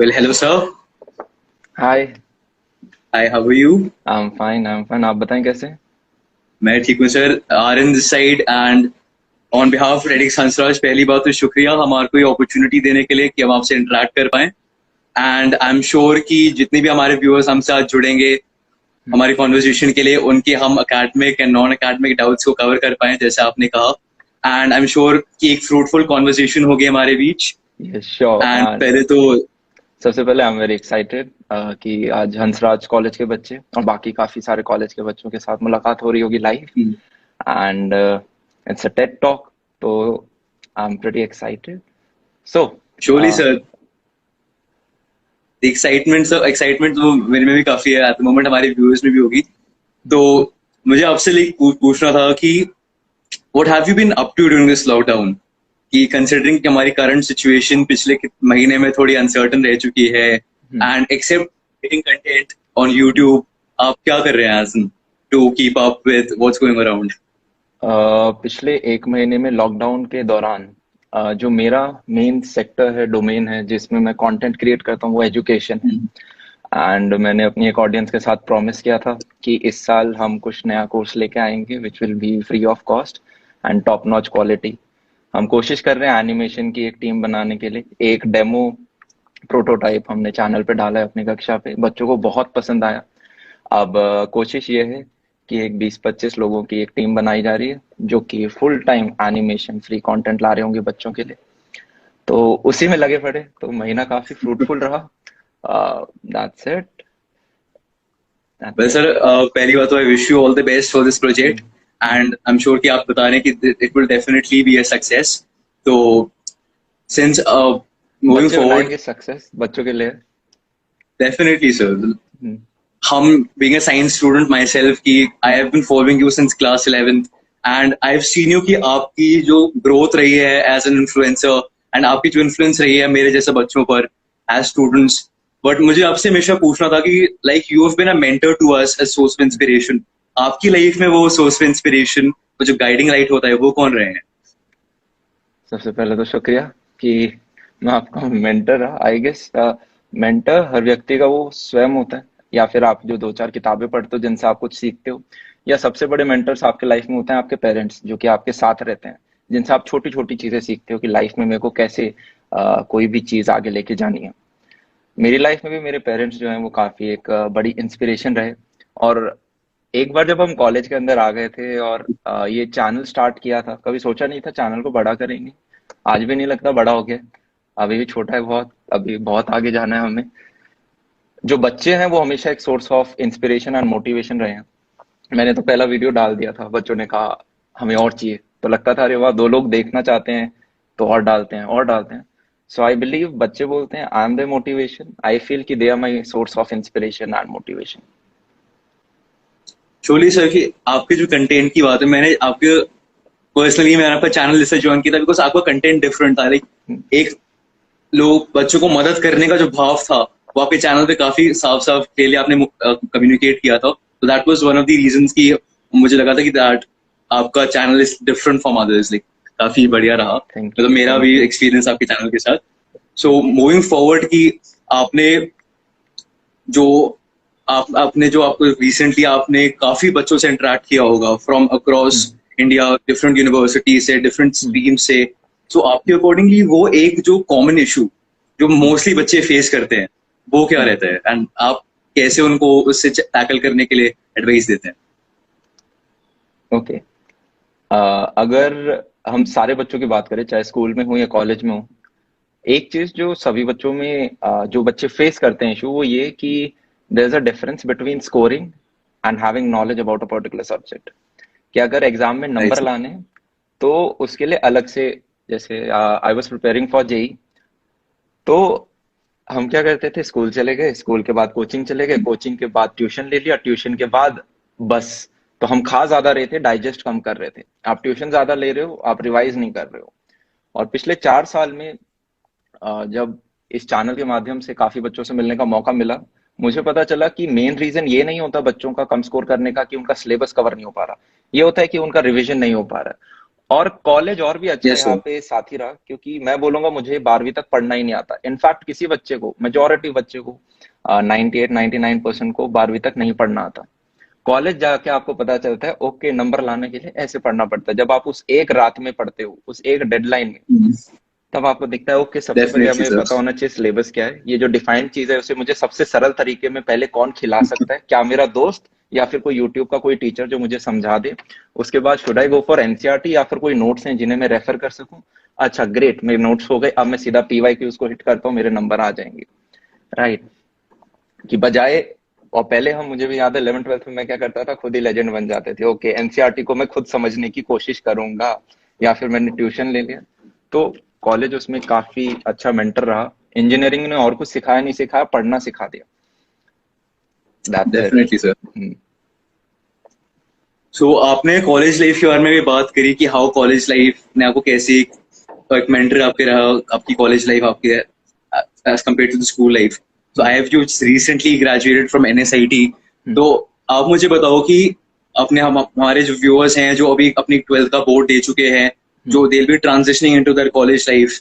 Well, hello, sir. Hi. Hi, how are you? I am fine. आप बताएं कैसे हैं? मैं ठीक हूँ sir. Are in this side and on behalf of Radix Hansraj, पहली बात तो शुक्रिया हमारे को ये अपॉर्चुनिटी देने के लिए कि हम आपसे इंटरेक्ट कर पाएं। एंड आई एम श्योर कि जितने भी हमारे व्यूअर्स हमसे आज जुड़ेंगे हम्म। हमारी कॉन्वर्जेशन के लिए, उनके हम academic and non academic doubts को कवर कर पाएं जैसे आपने कहा। एंड आई एम श्योर कि एक फ्रूटफुल कॉन्वर्जेशन होगी हमारे बीच। Yes sure. एंड पहले तो सबसे पहले आई एम वेरी एक्साइटेड कि आज हंसराज कॉलेज के बच्चे और बाकी काफी सारे कॉलेज के बच्चों के साथ मुलाकात हो रही होगी live. And it's a TED talk, तो I am pretty excited. So surely sir, excitement तो मेरे में भी काफी है, एट द मोमेंट हमारे व्यूअर्स में भी होगी। तो मुझे आपसे पूछना था कि what have you been up to during this lockdown, कि कंसिडरिंग कि हमारी करंट सिचुएशन पिछले महीने में थोड़ी अनसर्टन रह चुकी है, and except making content on YouTube, आप क्या कर रहे हैं as to keep up with what's going around? पिछले एक महीने में लॉकडाउन के दौरान जो मेरा मेन सेक्टर है, डोमेन है जिसमें मैं कंटेंट क्रिएट करता हूँ, वो एजुकेशन है। एंड मैंने अपनी एक ऑडियंस के साथ प्रॉमिस किया था कि इस साल हम कुछ नया कोर्स लेके आएंगे which will be free of cost and top notch quality. हम कोशिश कर रहे हैं एनिमेशन की एक टीम बनाने के लिए। एक डेमो प्रोटोटाइप हमने चैनल पे डाला है अपनी कक्षा पे, बच्चों को बहुत पसंद आया। अब कोशिश ये है कि एक 20-25 लोगों की एक टीम बनाई जा रही है जो कि full time animation free content ला रहे होंगे बच्चों के लिए। तो उसी में लगे पड़े, तो महीना काफी फ्रूटफुल रहा। That's it. That's well it. Sir, पहली बात तो I wish you all the best for this project, and I am sure कि आप बता रहे हैं कि it will definitely be a success. तो सिंस मूविंग बच्चे फॉरवर्ड, बनाएंगे सक्सेस बच्चों के लिए। Definitely sir. हम्म। हम being a science student myself कि I have been following you since class 11th and I've seen you कि आपकी जो growth रही है as an influencer and आपकी जो influence रही है मेरे जैसे बच्चों पर as students। बट मुझे आपसे हमेशा पूछना था कि like you have been a mentor to us as source of inspiration। आपकी लाइफ में वो source of inspiration, वो जो guiding light होता है, वो कौन रहे हैं? सबसे पहले तो शुक्रिया कि मैं आपका मेंटर आई गेस। मेंटर हर व्यक्ति का वो स्वयं होता है, या फिर आप जो 2-4 किताबें पढ़ते हो जिनसे आप कुछ सीखते हो, या सबसे बड़े मेंटर्स आपके लाइफ में होते हैं आपके पेरेंट्स जो कि आपके साथ रहते हैं, जिनसे आप छोटी छोटी चीजें सीखते हो कि लाइफ में मेरे को कैसे कोई भी चीज आगे लेके जानी है। मेरी लाइफ में भी मेरे पेरेंट्स जो हैं वो काफी एक बड़ी इंस्पिरेशन रहे। और एक बार जब हम कॉलेज के अंदर आ गए थे और ये चैनल स्टार्ट किया था, कभी सोचा नहीं था चैनल को बड़ा करेंगे। आज भी नहीं लगता बड़ा हो गया, अभी भी छोटा है बहुत, अभी बहुत आगे जाना है हमें। जो बच्चे हैं वो हमेशा एक source of inspiration and motivation रहे हैं। मैंने तो पहला वीडियो डाल दिया था, बच्चों ने कहा हमें और चाहिए, तो लगता था अरे वाह, 2 लोग देखना चाहते हैं तो और डालते हैं और डालते हैं। सो आई बिलीव बच्चे बोलते हैं I am the motivation, I feel कि they are my source of inspiration and motivation. Surely sir की आपके जो कंटेंट की बात है, मैंने आपके पर्सनली मैंने आपका चैनल इससे ज्वाइन किया था बिकॉज आपका कंटेंट डिफरेंट था। लाइक एक लोग बच्चों को मदद करने का जो भाव था वो आपके चैनल पे काफी साफ साफ क्लियरली आपने कम्युनिकेट किया था। तो that was one of the reasons कि मुझे लगा था कि दैट आपका channel is different from others. Like काफी बढ़िया रहा, थैंक मतलब यू, मेरा थैंक भी यू। एक्सपीरियंस आपके चैनल के साथ। सो मूविंग फॉरवर्ड कि आपने जो आपने जो आपको रिसेंटली आपने काफी बच्चों से इंटरेक्ट किया होगा from across India, different university से, डिफरेंट स्ट्रीम से। तो आपके अकॉर्डिंगली वो एक जो कॉमन इशू जो मोस्टली बच्चे फेस करते हैं वो क्या रहता है, एंड आप कैसे उनको उससे टैकल करने के लिए एडवाइस देते हैं? ओके। अगर हम सारे बच्चों की बात करें, चाहे स्कूल में हो या कॉलेज में हो, एक चीज जो सभी बच्चों में जो बच्चे फेस करते हैं इशू, वो ये कि there is a difference between scoring and having knowledge about a particular subject. कि अगर एग्जाम में राइट नंबर सर। लाने हैं, तो उसके लिए अलग से, जैसे I was preparing for JEE, तो हम क्या करते थे, स्कूल चले गए, स्कूल के बाद कोचिंग चले गए, कोचिंग के बाद ट्यूशन ले लिया, ट्यूशन के बाद बस। तो हम खा ज्यादा रहे थे, डाइजेस्ट कम कर रहे थे। आप ट्यूशन ज्यादा ले रहे हो, आप रिवाइज नहीं कर रहे हो। और पिछले 4 साल में जब इस चैनल के माध्यम से काफी बच्चों से मिलने का मौका मिला, मुझे पता चला कि मेन रीजन ये नहीं होता बच्चों का कम स्कोर करने का कि उनका सिलेबस कवर नहीं हो पा रहा, ये होता है कि उनका रिवीजन नहीं हो पा रहा है। और कॉलेज और भी अच्छा यस यहाँ सर। पे साथी रहा, क्योंकि मैं बोलूंगा मुझे 12वीं तक पढ़ना ही नहीं आता। इनफैक्ट किसी बच्चे को, मेजोरिटी बच्चे को 98-99% को 12वीं तक नहीं पढ़ना आता। कॉलेज जाके आपको पता चलता है ओके, नंबर लाने के लिए ऐसे पढ़ना पड़ता है। जब आप उस एक रात में पढ़ते हो, उस एक डेडलाइन में, तब आपको दिखता है ओके, सबसे पहले डेफिनेटली हमें सर। पता होना चाहिए सिलेबस क्या है, ये जो डिफाइंड चीज है उसे मुझे सबसे सरल तरीके में पहले कौन खिला सकता है, क्या मेरा दोस्त या फिर कोई यूट्यूब का कोई टीचर जो मुझे समझा दे। उसके बाद should I go for NCERT या फिर कोई नोट्स हैं जिन्हें मैं रेफर कर सकूं। अच्छा ग्रेट, मेरे नोट्स हो गए, अब मैं सीधा पीवाई क्यूज को हिट करता हूँ, मेरे नंबर आ जाएंगे। राइट, कि बजाय, और पहले हम, मुझे भी याद है 11th-12th में मैं क्या करता था, खुद ही लेजेंड बन जाते थे। ओके, एनसीईआरटी को मैं खुद समझने की कोशिश करूंगा, या फिर मैंने ट्यूशन ले लिया। तो कॉलेज उसमें काफी अच्छा मेंटर रहा। इंजीनियरिंग ने और कुछ सिखाया नहीं सिखाया, पढ़ना सिखा दिया। That's it. Definitely sir. So आपने कॉलेज लाइफ के बारे में भी बात करी कि हाउ कॉलेज लाइफ ने आपको कैसी एक मेंटर आपके रहा, आपकी कॉलेज लाइफ आपके as compare to the school life. So I have you recently graduated from NSIT. तो आप मुझे बताओ कि अपने हमारे जो व्यूअर्स हैं जो अभी अपनी 12th का बोर्ड दे चुके हैं, जो they will be transitioning into their college life,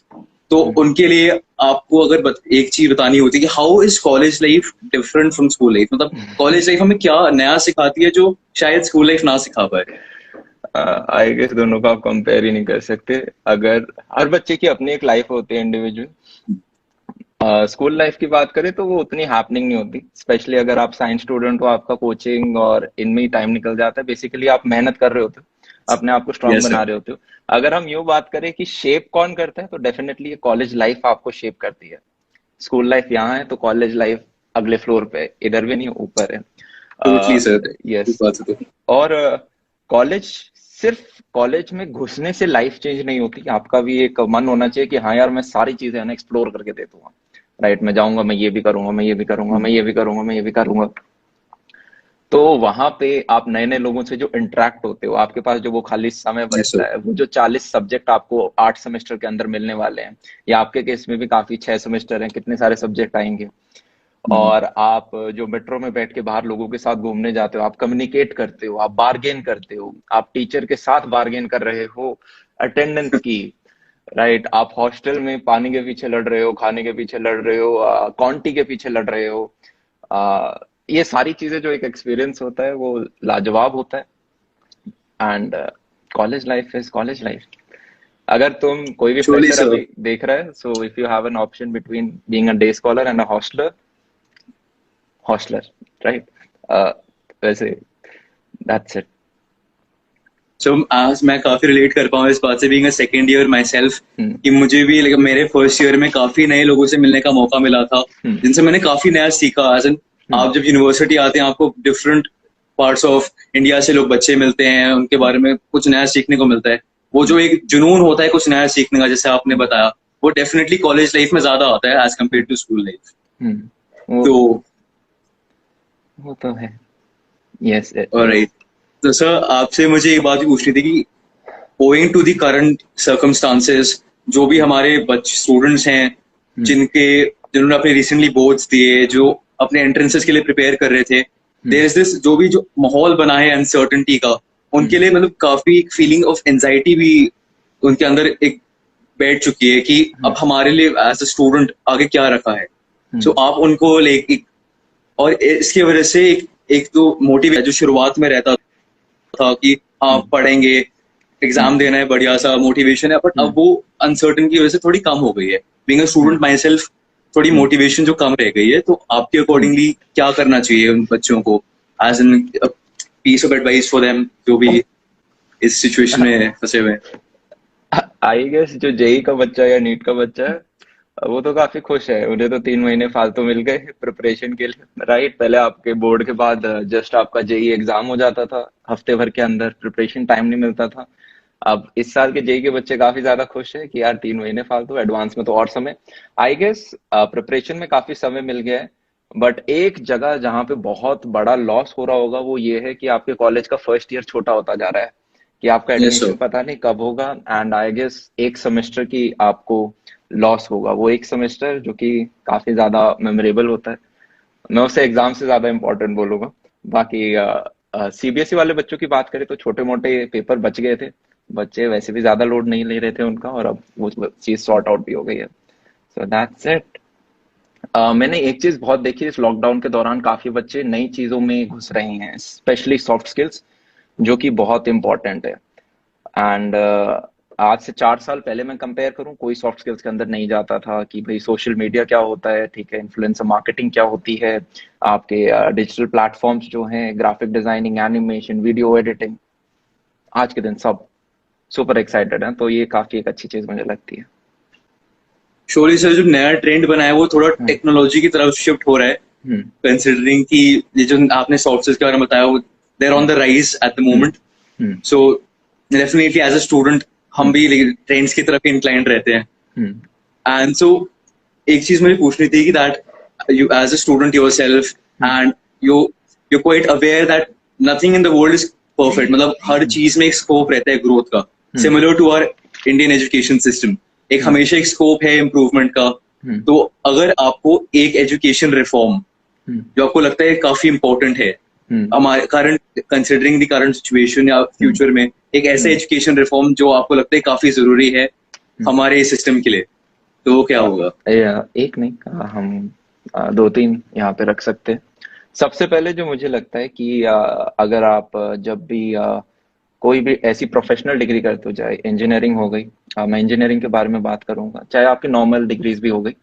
तो उनके लिए आपको अगर एक चीज बतानी होती है कि how is college life different from school life, मतलब कॉलेज लाइफ हमें क्या नया सिखाती है जो शायद स्कूल लाइफ ना सिखा पाए। आई गेस दोनों को आप कंपेयर ही नहीं कर सकते। अगर हर बच्चे की अपनी एक लाइफ होती है इंडिविजुअल, स्कूल लाइफ की बात करें तो वो उतनी हैपनिंग नहीं होती। स्पेशली अगर आप साइंस स्टूडेंट हो, आपका कोचिंग और इनमें ही टाइम निकल जाता है। बेसिकली आप मेहनत कर रहे होते हो, अपने आप को स्ट्रांग यस बना सर। रहे होते हो। अगर हम यूं बात करें कि शेप कौन करता है, तो डेफिनेटली ये कॉलेज लाइफ आपको शेप करती है। स्कूल लाइफ यहाँ है तो कॉलेज लाइफ अगले फ्लोर पे है, इधर भी नहीं, ऊपर है। टोटली सर, इस यस। बात से तो। और कॉलेज, सिर्फ कॉलेज में घुसने से लाइफ चेंज नहीं होती। आपका भी एक मन होना चाहिए कि हाँ यार, मैं सारी चीजें है ना एक्सप्लोर करके देता हूँ। राइट, मैं जाऊंगा, मैं ये भी करूंगा, मैं ये भी करूंगा, मैं ये भी करूंगा, मैं ये भी करूंगा। तो वहां पे आप नए नए लोगों से जो इंटरेक्ट होते हो, आपके पास जो वो खाली समय यस सर। बचता है, वो जो 40 सब्जेक्ट आपको 8 सेमेस्टर के अंदर मिलने वाले हैं, या आपके केस में भी काफी 6 सेमेस्टर हैं, कितने सारे सब्जेक्ट आएंगे। और आप जो मेट्रो में बैठ के बाहर लोगों के साथ घूमने जाते हो, आप कम्युनिकेट करते हो, आप बार्गेन करते हो, आप टीचर के साथ बार्गेन कर रहे हो अटेंडेंस की। राइट, आप हॉस्टल में पानी के पीछे लड़ रहे हो, खाने के पीछे लड़ रहे हो, क्वांटी के पीछे लड़ रहे हो। आ, ये सारी चीजें जो एक एक्सपीरियंस होता है वो लाजवाब होता है। And college life is college life. अगर तुम, कोई भी ट्रूली फ्रेशर सर। अभी देख रहा है, so if you have an option between being a day scholar and a hosteller, hosteller. Right, वैसे दैट्स इट। सो आज मैं काफी रिलेट कर पाऊँ इस बात से, being a second year my self, कि मुझे भी मेरे फर्स्ट ईयर में काफी नए लोगों से मिलने का मौका मिला था, जिनसे मैंने काफी नया सीखा। एज एन, आप जब यूनिवर्सिटी आते हैं आपको डिफरेंट पार्ट्स ऑफ इंडिया से लोग बच्चे मिलते हैं, उनके बारे में कुछ नया सीखने को मिलता है। वो जो एक जुनून होता है कुछ नया सीखने का, जैसे आपने बताया, वो डेफिनेटली कॉलेज लाइफ में ज्यादा आता है as compare to school life. वो तो वो तो है। यस। ऑलराइट, तो सर आपसे मुझे एक बात भी पूछनी थी कि owing to the current circumstances, जो भी हमारे बच्चे स्टूडेंट्स हैं जिन्होंने अपने रिसेंटली बोर्ड्स दिए, जो अपने एंट्रेंसेस के लिए प्रिपेयर कर रहे थे, देयर इज दिस जो भी जो माहौल बना है अनसर्टेनिटी का, उनके लिए मतलब काफी एक फीलिंग ऑफ एंजाइटी भी उनके अंदर एक बैठ चुकी है कि अब हमारे लिए एज अ स्टूडेंट आगे क्या रखा है। सो आप उनको और इसकी वजह से एक तो मोटिव जो शुरुआत में रहता था कि हाँ पढ़ेंगे, एग्जाम देना है, बढ़िया सा मोटिवेशन है, बट अब वो अनसर्टन की वजह से थोड़ी कम हो गई है। Being a student my self, थोड़ी मोटिवेशन जो कम रह गई है। तो आपके अकॉर्डिंगली क्या करना चाहिए उन बच्चों को, as an piece of advice for them जो भी इस सिचुएशन में फंसे हुए हैं। आई गेस जो जेई का बच्चा या नीट का बच्चा है, वो तो काफी खुश है। उन्हें तो 3 महीने फालतू मिल गए प्रिपरेशन के लिए। राइट, पहले आपके बोर्ड के बाद जस्ट आपका जेई एग्जाम हो जाता था, हफ्ते भर के अंदर प्रिपरेशन टाइम नहीं मिलता था। अब इस साल के जेई के बच्चे काफी ज्यादा खुश है कि यार 3 महीने फालतू, एडवांस में तो और समय। आई गेस प्रिपरेशन में काफी समय मिल गया है। बट एक जगह जहां पे बहुत बड़ा लॉस हो रहा होगा वो ये है कि आपके कॉलेज का फर्स्ट ईयर छोटा होता जा रहा है, कि आपका यस एडमिशन सर। पता नहीं कब होगा। एंड आई गेस एक सेमेस्टर की आपको लॉस होगा, वो एक सेमेस्टर जो कि काफी ज्यादा मेमोरेबल होता है। मैं उसे एग्जाम से ज्यादा इंपॉर्टेंट बोलूंगा। बाकी सीबीएसई वाले बच्चों की बात करें तो छोटे मोटे पेपर बच गए थे, बच्चे वैसे भी ज्यादा लोड नहीं ले रहे थे उनका, और अब वो चीज सॉर्ट आउट भी हो गई है। So that's it. मैंने एक चीज बहुत देखी इस लॉकडाउन के दौरान, काफी बच्चे नई चीजों में घुस रहे हैं, स्पेशली सॉफ्ट स्किल्स, जो कि बहुत इंपॉर्टेंट है। एंड आज से 4 साल पहले मैं कंपेयर करूं, कोई सॉफ्ट स्किल्स के अंदर नहीं जाता था कि भाई सोशल मीडिया क्या होता है, ठीक है, इन्फ्लुएंसर मार्केटिंग क्या होती है, आपके डिजिटल प्लेटफॉर्म्स जो हैं, graphic designing, animation, video editing. आज के दिन सब सुपर एक्साइटेड हैं, तो ये काफी एक अच्छी चीज मुझे लगती है। शोरी सर, जो नया ट्रेंड बना है वो थोड़ा हम्म। टेक्नोलॉजी की तरफ शिफ्ट हो रहा है, हम्म। कंसिडरिंग कि ये जो आपने सॉफ्ट स्किल्स के बारे में बताया वो they are on hmm. The rise at the hmm. Moment. Hmm. So definitely as a student हम हम्म। भी ट्रेंड्स की तरफ इंक्लाइंड रहते हैं। हम्म। एंड सो एक चीज मुझे पूछनी थी कि that you as a student yourself hmm. And you quite aware that nothing in the world is perfect, मतलब हर हम्म। चीज में एक स्कोप रहता है ग्रोथ का, hmm. Similar to our Indian education system. एक हम्म। हमेशा एक स्कोप है इम्प्रूवमेंट का। हम्म। तो अगर आपको एक एजुकेशन रिफॉर्म हम्म। जो आपको लगता है काफी इंपॉर्टेंट है हम्म। हमारे current, considering the current situation या हम्म। फ्यूचर में, एक ऐसा हम्म। एजुकेशन रिफॉर्म जो आपको लगता है काफी जरूरी है हम्म। हमारे सिस्टम के लिए, तो वो क्या होगा? एक नहीं, हम दो तीन यहाँ पे रख सकते हैं। सबसे पहले जो मुझे लगता है कि अगर आप जब भी कोई भी ऐसी प्रोफेशनल डिग्री करते हो, चाहे इंजीनियरिंग हो गई, मैं इंजीनियरिंग के बारे में बात करूंगा, चाहे आपकी नॉर्मल डिग्रीज भी हो गई,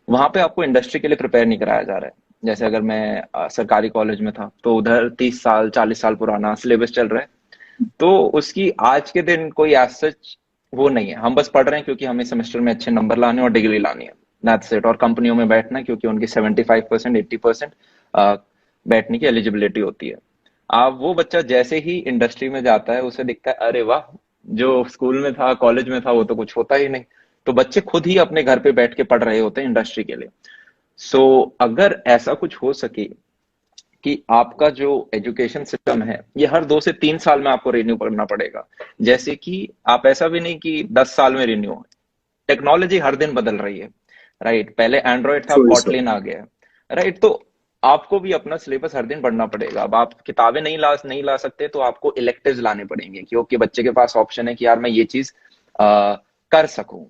वहां पे आपको इंडस्ट्री के लिए प्रिपेयर नहीं कराया जा रहा है। जैसे अगर मैं सरकारी कॉलेज में था तो उधर 30 साल 40 साल पुराना सिलेबस चल रहा है, तो उसकी आज के दिन कोई एज सच वो नहीं है। हम बस पढ़ रहे हैं क्योंकि हमें सेमेस्टर में अच्छे नंबर लाने और डिग्री लानी है, दैट्स इट। और कंपनियों में बैठना है क्योंकि उनकी 75% 80% बैठने की एलिजिबिलिटी होती है। आप वो बच्चा जैसे ही इंडस्ट्री में जाता है, उसे दिखता है अरे वाह, जो स्कूल में था कॉलेज में था वो तो कुछ होता ही नहीं। तो बच्चे खुद ही अपने घर पे बैठ के पढ़ रहे होते हैं इंडस्ट्री के लिए। सो अगर ऐसा कुछ हो सके कि आपका जो एजुकेशन सिस्टम है ये हर 2 से 3 साल में आपको रिन्यू करना पड़ेगा। जैसे कि आप ऐसा भी नहीं कि 10 साल में रिन्यू हो, टेक्नोलॉजी हर दिन बदल रही है, राइट। पहले एंड्रॉइड था, अब सो कॉटलिन आ गया है, राइट। तो आपको भी अपना सिलेबस हर दिन पढ़ना पड़ेगा। अब आप किताबें नहीं ला सकते, तो आपको इलेक्टिव्स लाने पड़ेंगे, क्योंकि बच्चे के पास ऑप्शन है कि यार मैं ये चीज कर सकूं।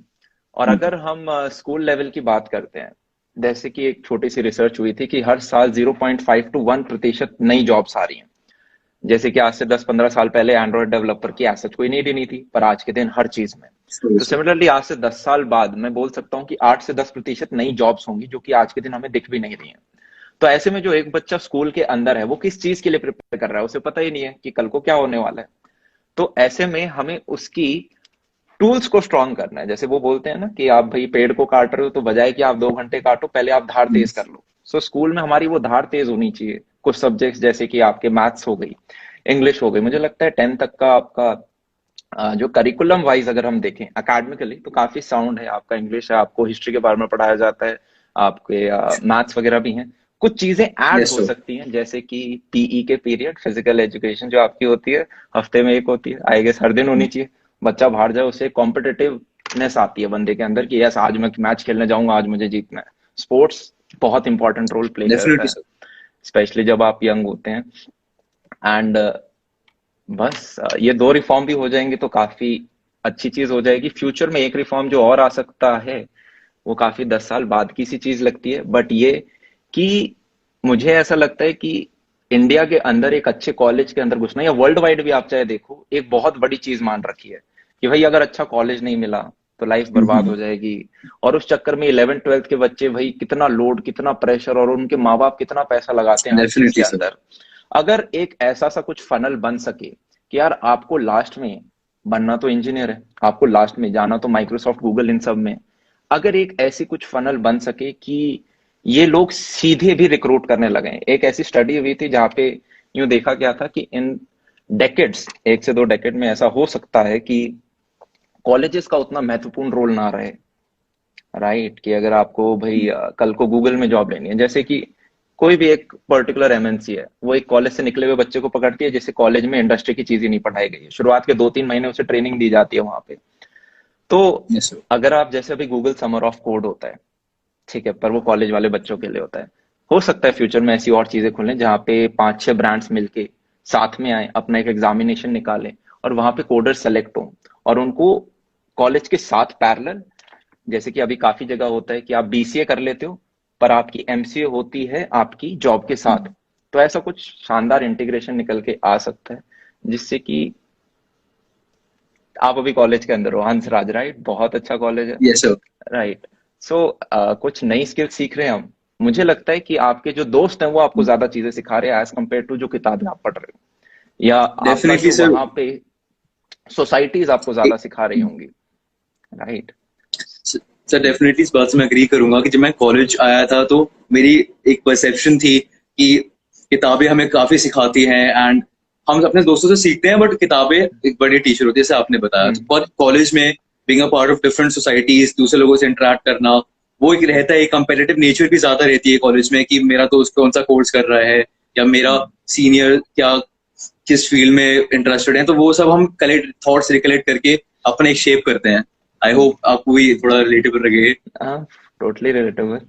और अगर हम स्कूल लेवल की बात करते हैं, जैसे कि एक छोटी सी रिसर्च हुई थी कि हर साल 0.5 to 1% नई जॉब्स आ रही हैं। जैसे कि आज से 10-15 साल पहले एंड्रॉइड डेवलपर की ऐसा कोई नीड ही नहीं थी, पर आज के दिन हर चीज में। तो सिमिलरली आज से 10 साल बाद मैं बोल सकता हूँ कि 8 से 10% नई जॉब्स होंगी, जो कि आज के दिन हमें दिख भी नहीं रही हैं। तो ऐसे में जो एक बच्चा स्कूल के अंदर है, वो किस चीज के लिए प्रिपेयर कर रहा है, उसे पता ही नहीं है कि कल को क्या होने वाला है। तो ऐसे में हमें उसकी टूल्स को स्ट्रॉन्ग करना है। जैसे वो बोलते हैं ना कि आप भाई पेड़ को काट रहे हो, तो बजाय कि आप 2 घंटे काटो, पहले आप धार तेज कर लो। सो स्कूल में हमारी वो धार तेज होनी चाहिए। कुछ सब्जेक्ट्स जैसे कि आपके मैथ्स हो गई, इंग्लिश हो गई, मुझे लगता है 10th तक का आपका जो करिकुलम वाइज अगर हम देखें एकेडमिकली, तो काफी साउंड है। आपका इंग्लिश है, आपको हिस्ट्री के बारे में पढ़ाया जाता है, आपके मैथ्स वगैरह भी हैं। कुछ चीजें ऐड यस हो सर। सकती हैं, जैसे कि पीई के पीरियड, फिजिकल एजुकेशन जो आपकी होती है, हफ्ते में एक होती है, आई गेस हर दिन होनी चाहिए। बच्चा बाहर जाए, उसे कॉम्पिटिटिवनेस आती है बंदे के अंदर कि यस आज मैं मैच खेलने जाऊंगा, आज मुझे जीतना है। स्पोर्ट्स बहुत इंपॉर्टेंट रोल प्ले करता डेफिनेटली है, सर। स्पेशली जब आप यंग होते हैं। एंड बस ये दो रिफॉर्म भी हो जाएंगे तो काफी अच्छी चीज हो जाएगी। फ्यूचर में एक रिफॉर्म जो और आ सकता है, वो काफी 10 साल बाद की सी चीज लगती है, बट ये कि मुझे ऐसा लगता है कि इंडिया के अंदर एक अच्छे कॉलेज के अंदर घुसना, या वर्ल्ड वाइड भी आप चाहे देखो, एक बहुत बड़ी चीज मान रखी है कि भाई अगर अच्छा कॉलेज नहीं मिला तो लाइफ बर्बाद हो जाएगी। और उस चक्कर में 11th 12th के बच्चे भाई कितना लोड, कितना प्रेशर, और उनके माँ बाप कितना पैसा लगाते हैं हर चीज के डेफिनेटली सर। अंदर। अगर एक ऐसा सा कुछ फनल बन सके कि यार आपको लास्ट में बनना तो इंजीनियर है, आपको लास्ट में जाना तो माइक्रोसॉफ्ट गूगल इन सब में, अगर एक ऐसी कुछ फनल बन सके कि ये लोग सीधे भी रिक्रूट करने लगे। एक ऐसी स्टडी हुई थी जहां पे यूं देखा गया था कि इन डेकेड्स, 1 से 2 डेकेड में ऐसा हो सकता है कि कॉलेजेस का उतना महत्वपूर्ण रोल ना रहे, राइट। कि अगर आपको भाई कल को गूगल में जॉब लेनी है, जैसे कि कोई भी एक पर्टिकुलर एमएनसी है, वो एक कॉलेज से निकले हुए बच्चे को पकड़ती है, जैसे कॉलेज में इंडस्ट्री की चीज ही नहीं पढ़ाई गई है, शुरुआत के 2-3 महीने उसे ट्रेनिंग दी जाती है वहां पे। तो यस सर। अगर आप जैसे अभी गूगल समर ऑफ कोड होता है, ठीक है, पर वो कॉलेज वाले बच्चों के लिए होता है। हो सकता है फ्यूचर में ऐसी और चीजें खुलें जहाँ पे 5-6 ब्रांड्स मिलके साथ में आए, अपना एक एग्जामिनेशन निकालें, और वहां पे कोडर सेलेक्ट हो और उनको कॉलेज के साथ पैरेलल, जैसे कि अभी काफी जगह होता है कि आप बीसीए कर लेते हो पर आपकी एमसीए होती है आपकी जॉब के साथ, तो ऐसा कुछ शानदार इंटीग्रेशन निकल के आ सकता है जिससे कि आप अभी कॉलेज के अंदर हो, हंसराज, राइट? बहुत अच्छा कॉलेज है, यस सर। राइट? सो कुछ नई स्किल सीख रहे हैं हम। मुझे लगता है कि आपके जो दोस्त हैं वो आपको ज्यादा चीजें सिखा रहे हैं एज कम्पेयर टू जो किताबें आप पढ़ रहे हो, या आपका डेफिनेटली जो सर। वहां पे सोसाइटीज आपको ज्यादा सिखा रही होंगी, राइट? सर डेफिनेटली इस बात से मैं एग्री करूंगा कि जब मैं कॉलेज आया था तो मेरी एक परसेप्शन थी कि किताबें हमें काफी सिखाती हैं एंड हम अपने दोस्तों से सीखते हैं, बट किताबें एक बड़ी टीचर होती है, जैसे आपने बताया। हम्म। और कॉलेज में being a part of different societies, दूसरे लोगों से इंटरेक्ट करना, वो एक रहता है, एक कंपेटिटिव नेचर भी ज्यादा रहती है कॉलेज में कि मेरा दोस्त कौन सा कोर्स कर रहा है या मेरा सीनियर क्या किस फील्ड में इंटरेस्टेड है, तो वो सब हम कलेक्ट थॉट्स रिकलेक्ट करके अपने एक शेप करते हैं। आई होप आपको भी थोड़ा रिलेटेबल लगे। हाँ, टोटली रिलेटेबल।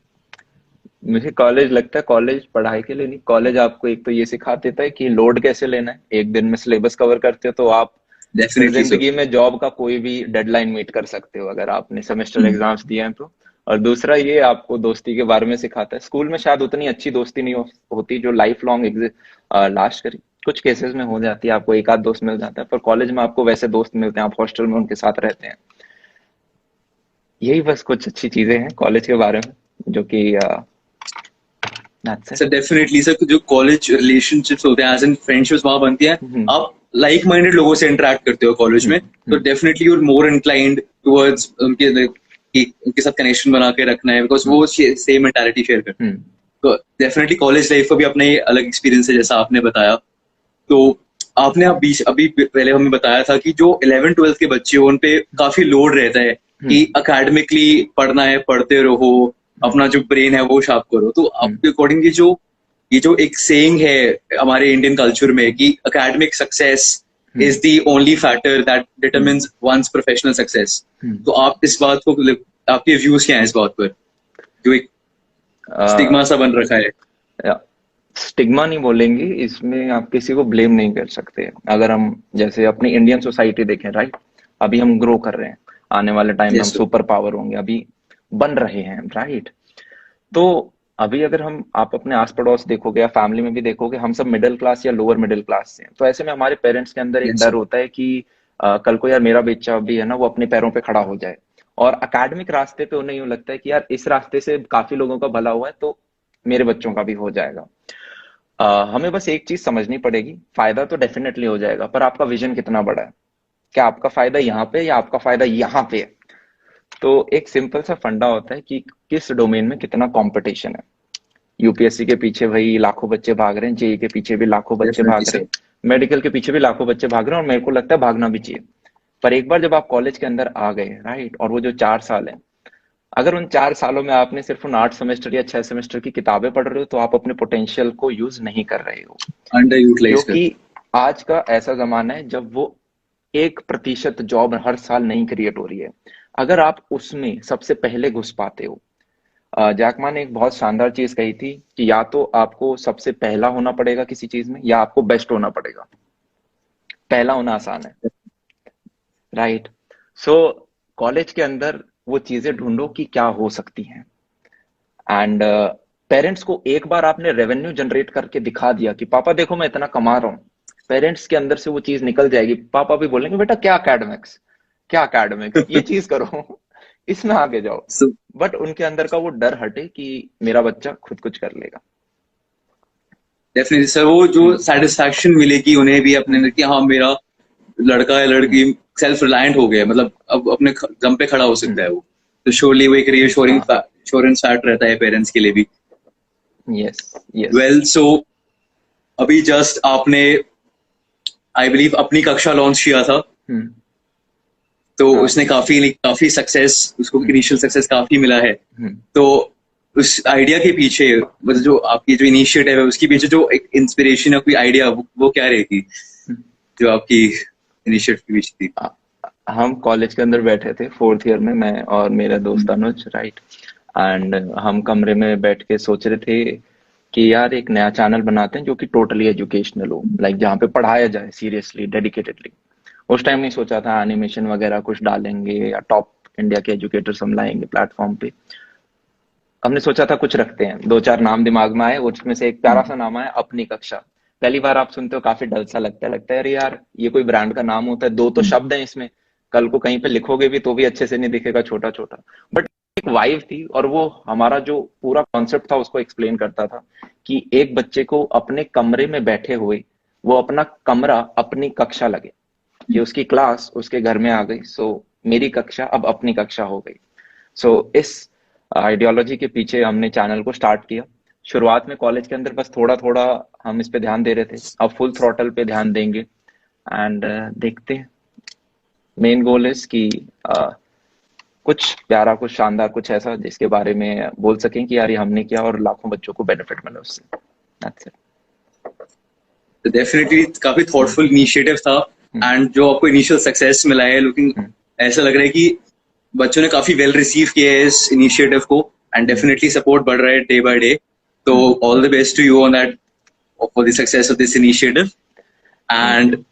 मुझे कॉलेज लगता है कॉलेज पढ़ाई के लिए नहीं, कॉलेज आपको एक तो ये सिखा देता है कि लोड कैसे लेना है। एक दिन में सिलेबस कवर करते हो तो आप फिर डेफिनेटली सर। जिंदगी में जॉब का कोई भी डेडलाइन मीट कर सकते हो अगर आपने सेमेस्टर एग्जाम्स दिए हैं तो। और दूसरा ये आपको दोस्ती के बारे में सिखाता है। स्कूल में शायद उतनी अच्छी दोस्ती नहीं होती जो लाइफ लॉन्ग लास्ट करी, कुछ केसेस में हो जाती है, आपको एक आध दोस्त मिल जाता है, पर कॉलेज में आपको वैसे दोस्त मिलते हैं, आप हॉस्टल में उनके साथ रहते हैं। यही बस कुछ अच्छी चीजें हैं कॉलेज के बारे में जो कि that's it। Sir definitely sir, जो कॉलेज रिलेशनशिप्स होते हैं एज इन फ्रेंडशिप्स वहां बनती हैं। हम्म। आप लाइक माइंडेड लोगों से इंटरेक्ट करते हो कॉलेज में, तो hmm. Definitely you are more inclined towards उनके कि उनके साथ कनेक्शन बना के रखना है, बिकॉज वो सेम मेंटालिटी शेयर करते हैं। हम्म। तो डेफिनेटली कॉलेज लाइफ का भी अपना ही अलग एक्सपीरियंस है, जैसा आपने बताया। तो आपने अभी पहले हमें बताया था कि जो 11th 12th के बच्चे हो उन पे काफी लोड रहता है कि अकेडमिकली पढ़ना है, पढ़ते रहो, अपना जो ब्रेन है वो शार्प करो। तो आपके अकॉर्डिंग ये जो एक सेइंग है हमारे इंडियन कल्चर में कि academic success is the only factor that determines one's professional success, तो आप इस बात को, आपके व्यूज क्या है इस बात पर, जो एक स्टिग्मा सा बन रखा है? स्टिग्मा नहीं बोलेंगे, इसमें आप किसी को ब्लेम नहीं कर सकते। अगर हम जैसे अपनी इंडियन सोसाइटी देखें, राइट, अभी हम ग्रो कर रहे हैं, आने वाले टाइम में हम सुपर पावर होंगे, अभी बन रहे हैं, राइट? तो अभी अगर आप अपने आस पड़ोस देखोगे या फैमिली में भी देखोगे, हम सब मिडिल क्लास या लोअर मिडिल क्लास से हैं। तो ऐसे में हमारे पेरेंट्स के अंदर एक डर होता है कि कल को यार मेरा बच्चा भी है ना, वो अपने पैरों पे खड़ा हो जाए। और अकेडमिक रास्ते पे उन्हें यूं लगता है कि यार इस रास्ते से काफी लोगों का भला हुआ है तो मेरे बच्चों का भी हो जाएगा। हमें बस एक चीज समझनी पड़ेगी, फायदा तो डेफिनेटली हो जाएगा, पर आपका विजन कितना बड़ा है? क्या आपका फायदा यहाँ पे या आपका फायदा यहाँ पे है? तो एक सिंपल सा फंडा होता है कि किस डोमेन में कितना कंपटीशन है। यूपीएससी के पीछे भाई लाखों बच्चे भाग रहे हैं, जेई के पीछे भी लाखों बच्चे भाग रहे हैं, मेडिकल के पीछे भी लाखों बच्चे भाग रहे हैं, और मेरे को लगता है भागना भी चाहिए। पर एक बार जब आप कॉलेज के अंदर आ गए, राइट, और वो जो 4 साल है, अगर उन 4 सालों में आपने सिर्फ उन 8 सेमेस्टर या 6 सेमेस्टर की किताबें पढ़ रहे हो तो आप अपने पोटेंशियल को यूज नहीं कर रहे हो। अंडर यूटिलाइज कर। क्योंकि आज का ऐसा जमाना है जब वो 1% जॉब हर साल नहीं क्रिएट हो रही है। अगर आप उसमें सबसे पहले घुस पाते हो, जैकमा ने एक बहुत शानदार चीज कही थी कि या तो आपको सबसे पहला होना पड़ेगा किसी चीज में या आपको बेस्ट होना पड़ेगा। पहला होना आसान है, राइट? सो कॉलेज के अंदर वो चीजें ढूंढो कि क्या हो सकती हैं। एंड पेरेंट्स को एक बार आपने रेवेन्यू जनरेट करके दिखा दिया कि पापा देखो मैं इतना कमा रहा हूँ, पेरेंट्स के अंदर से वो चीज निकल जाएगी। पापा भी बोलेंगे बेटा क्या एकेडमिक्स, क्या एकेडमिक्स, ये चीज करो, इसमें आगे जाओ। बट उनके अंदर का वो डर हटे कि मेरा बच्चा खुद कुछ कर लेगा। डेफिनेटली सर, वो जो सेटिस्फैक्शन मिलेगी उन्हें भी अपने अंदर कि हाँ मेरा लड़का या लड़की सेल्फ रिलायंट हो गया, मतलब अब अपने दम पे खड़ा हो सकता है वो, तो श्योरली वो एक रीअश्योरेंस फैक्टर रहता है पेरेंट्स के लिए भी। Yes yes. वेल, सो अभी जस्ट आपने आई बिलीव अपनी कक्षा लॉन्च किया था, तो उसने काफी सक्सेस, उसको इनिशियल सक्सेस काफी मिला है। तो उस आइडिया के पीछे, मतलब जो आपकी जो इनिशिएटिव है उसके पीछे जो एक इंस्पिरेशन है, कोई आइडिया, वो क्या रहेगी जो आपकी इनिशिएटिव के पीछे थी? हम कॉलेज के अंदर बैठे थे 4th ईयर में, मैं और मेरा दोस्त अनुज, राइट, एंड हम कमरे में बैठ के सोच रहे थे कि यार एक नया चैनल बनाते हैं जो कि टोटली एजुकेशनल हो, लाइक जहाँ पे पढ़ाया जाए सीरियसली, डेडिकेटेडली। उस टाइम नहीं सोचा था एनिमेशन वगैरह कुछ डालेंगे या टॉप इंडिया के एजुकेटर्स हम लाएंगे प्लेटफॉर्म पे। हमने सोचा था कुछ रखते हैं, दो चार नाम दिमाग में आए, उसमें से एक प्यारा सा नाम आया अपनी कक्षा। पहली बार आप सुनते हो काफी डल सा लगता है अरे यार ये कोई ब्रांड का नाम होता है, दो तो शब्द हैं इसमें, कल को कहीं पे लिखोगे भी तो भी अच्छे से नहीं दिखेगा, छोटा छोटा। बट एक वाइब थी और वो हमारा जो पूरा कॉन्सेप्ट था उसको एक्सप्लेन करता था कि एक बच्चे को अपने कमरे में बैठे हुए वो अपना कमरा अपनी कक्षा लगे, कि उसकी क्लास उसके घर में आ गई, सो मेरी कक्षा अब अपनी कक्षा हो गई। सो इस आइडियोलॉजी के पीछे हमने चैनल को स्टार्ट किया। शुरुआत में कॉलेज के अंदर बस थोड़ा थोड़ा हम इस पे ध्यान दे रहे थे, अब फुल थ्रॉटल पे ध्यान देंगे। एंड देखते हैं, मेन गोल इज कि कुछ प्यारा, कुछ शानदार, कुछ ऐसा जिसके बारे में बोल सकें कि यार ये हमने किया और लाखों बच्चों को बेनिफिट मिले उससे। That's it. तो डेफिनेटली काफी हम्म, थॉटफुल इनिशिएटिव था। हम्म, एंड जो आपको इनिशियल सक्सेस मिला है, लुकिंग हम्म, ऐसा लग रहा है कि बच्चों ने काफी वेल रिसीव किया है इस इनिशिएटिव को, एंड हम्म, डेफिनेटली सपोर्ट बढ़ रहा है डे बाय डे। तो hmm. All the best to you on that, for the success of this initiative. Thank and you.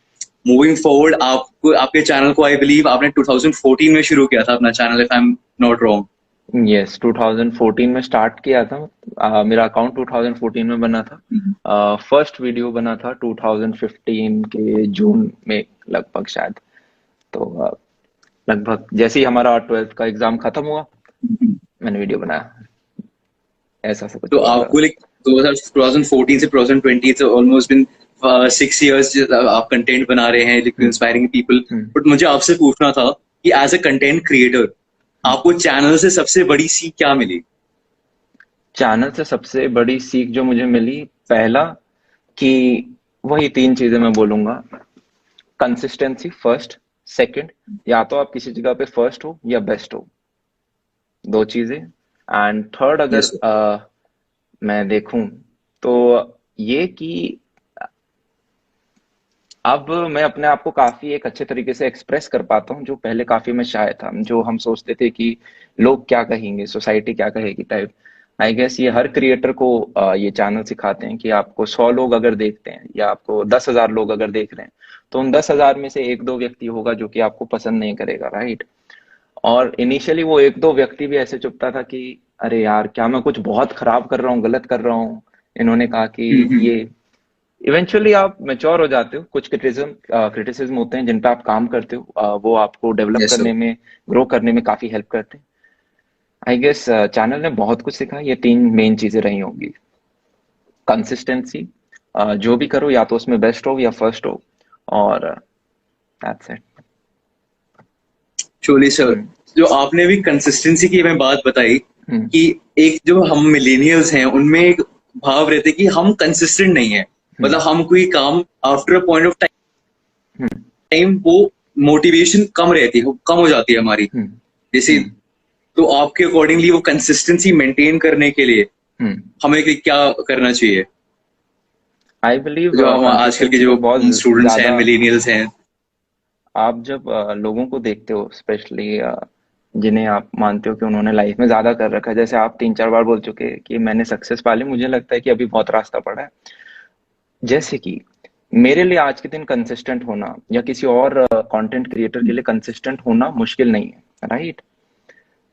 Moving forward, आपको आपके चैनल को आई बिलीव आपने 2014 में शुरू किया था अपना channel, if I am not wrong. Yes, 2014 में स्टार्ट किया था। मेरा अकाउंट 2014 में बना था। फर्स्ट वीडियो बना था 2015 के जून में लगभग शायद। तो लगभग जैसे ही हमारा 12th का एग्जाम खत्म हुआ मैंने वीडियो बनाया, ऐसा सब कुछ तो हुआ था। आपको लाइक 2014 से 2020 ऑलमोस्ट बिन 6 इयर्स आप कंटेंट बना रहे हैं, हम्म, इंस्पायरिंग पीपल। हम्म, बट मुझे आपसे पूछना था कि एज अ कंटेंट क्रिएटर हम्म। आपको चैनल से सबसे बड़ी सीख क्या मिली? चैनल से सबसे बड़ी सीख जो मुझे मिली, पहला कि वही तीन चीजें मैं बोलूंगा। कंसिस्टेंसी फर्स्ट, सेकंड या तो आप किसी जगह पे फर्स्ट हो या बेस्ट हो, दो चीजें। एंड थर्ड अगर यस सर। मैं देखूं तो ये कि अब मैं अपने आप को काफी एक अच्छे तरीके से एक्सप्रेस कर पाता हूँ, जो पहले काफी मैं शाय था। जो हम सोचते थे कि लोग क्या कहेंगे, सोसाइटी क्या कहेगी टाइप। आई गेस ये हर क्रिएटर को ये चैनल सिखाते हैं कि आपको 100 लोग अगर देखते हैं या आपको 10,000 लोग अगर देख रहे हैं तो उन 10,000 में से एक दो व्यक्ति होगा जो कि आपको पसंद नहीं करेगा, राइट। और इनिशियली वो एक दो व्यक्ति भी ऐसे चुपता था कि अरे यार क्या मैं कुछ बहुत खराब कर रहा हूँ, गलत कर रहा हूँ, इन्होंने कहा कि ये। इवेंचुअली आप मेच्योर हो जाते हो, कुछ क्रिटिसिज्म होते हैं जिन पे आप काम करते हो, वो आपको डेवलप यस सर। करने में, ग्रो करने में काफी हेल्प करते हैं। आई गेस चैनल ने बहुत कुछ सिखा, ये तीन मेन चीजें रही होंगी। कंसिस्टेंसी, जो भी करो या तो उसमें बेस्ट हो या फर्स्ट हो, और दैट्स इट। चोली सर, हम्म, जो आपने भी कंसिस्टेंसी की हमें बात बताई हम्म, कि एक जो हम मिलेनियल्स हैं उनमें एक भाव रहते कि हम कंसिस्टेंट नहीं है। हम्म, मतलब हम कोई काम after a point of hmm, time वो मोटिवेशन कम रहती है, वो कम हो जाती है हमारी हम्म, जैसे। हम्म, तो आपके अकॉर्डिंगली वो कंसिस्टेंसी मेंटेन करने के लिए हम्म। हमें क्या करना चाहिए? आई बिलीव जो हम आजकल के कंसिस्टेंसी जो को बहुत स्टूडेंट्स हैं, ज्यादा। मिलेनियल्स हैं। आप जब लोगों को देखते हो, स्पेशली जिन्हें आप मानते हो कि उन्होंने लाइफ में ज्यादा कर रखा है, जैसे आप तीन चार बार बोल चुके हैं कि मैंने सक्सेस पा ली, मुझे लगता है कि अभी बहुत रास्ता पड़ा है। जैसे कि मेरे लिए आज के दिन कंसिस्टेंट होना या किसी और कंटेंट क्रिएटर के लिए कंसिस्टेंट होना मुश्किल नहीं है, राइट।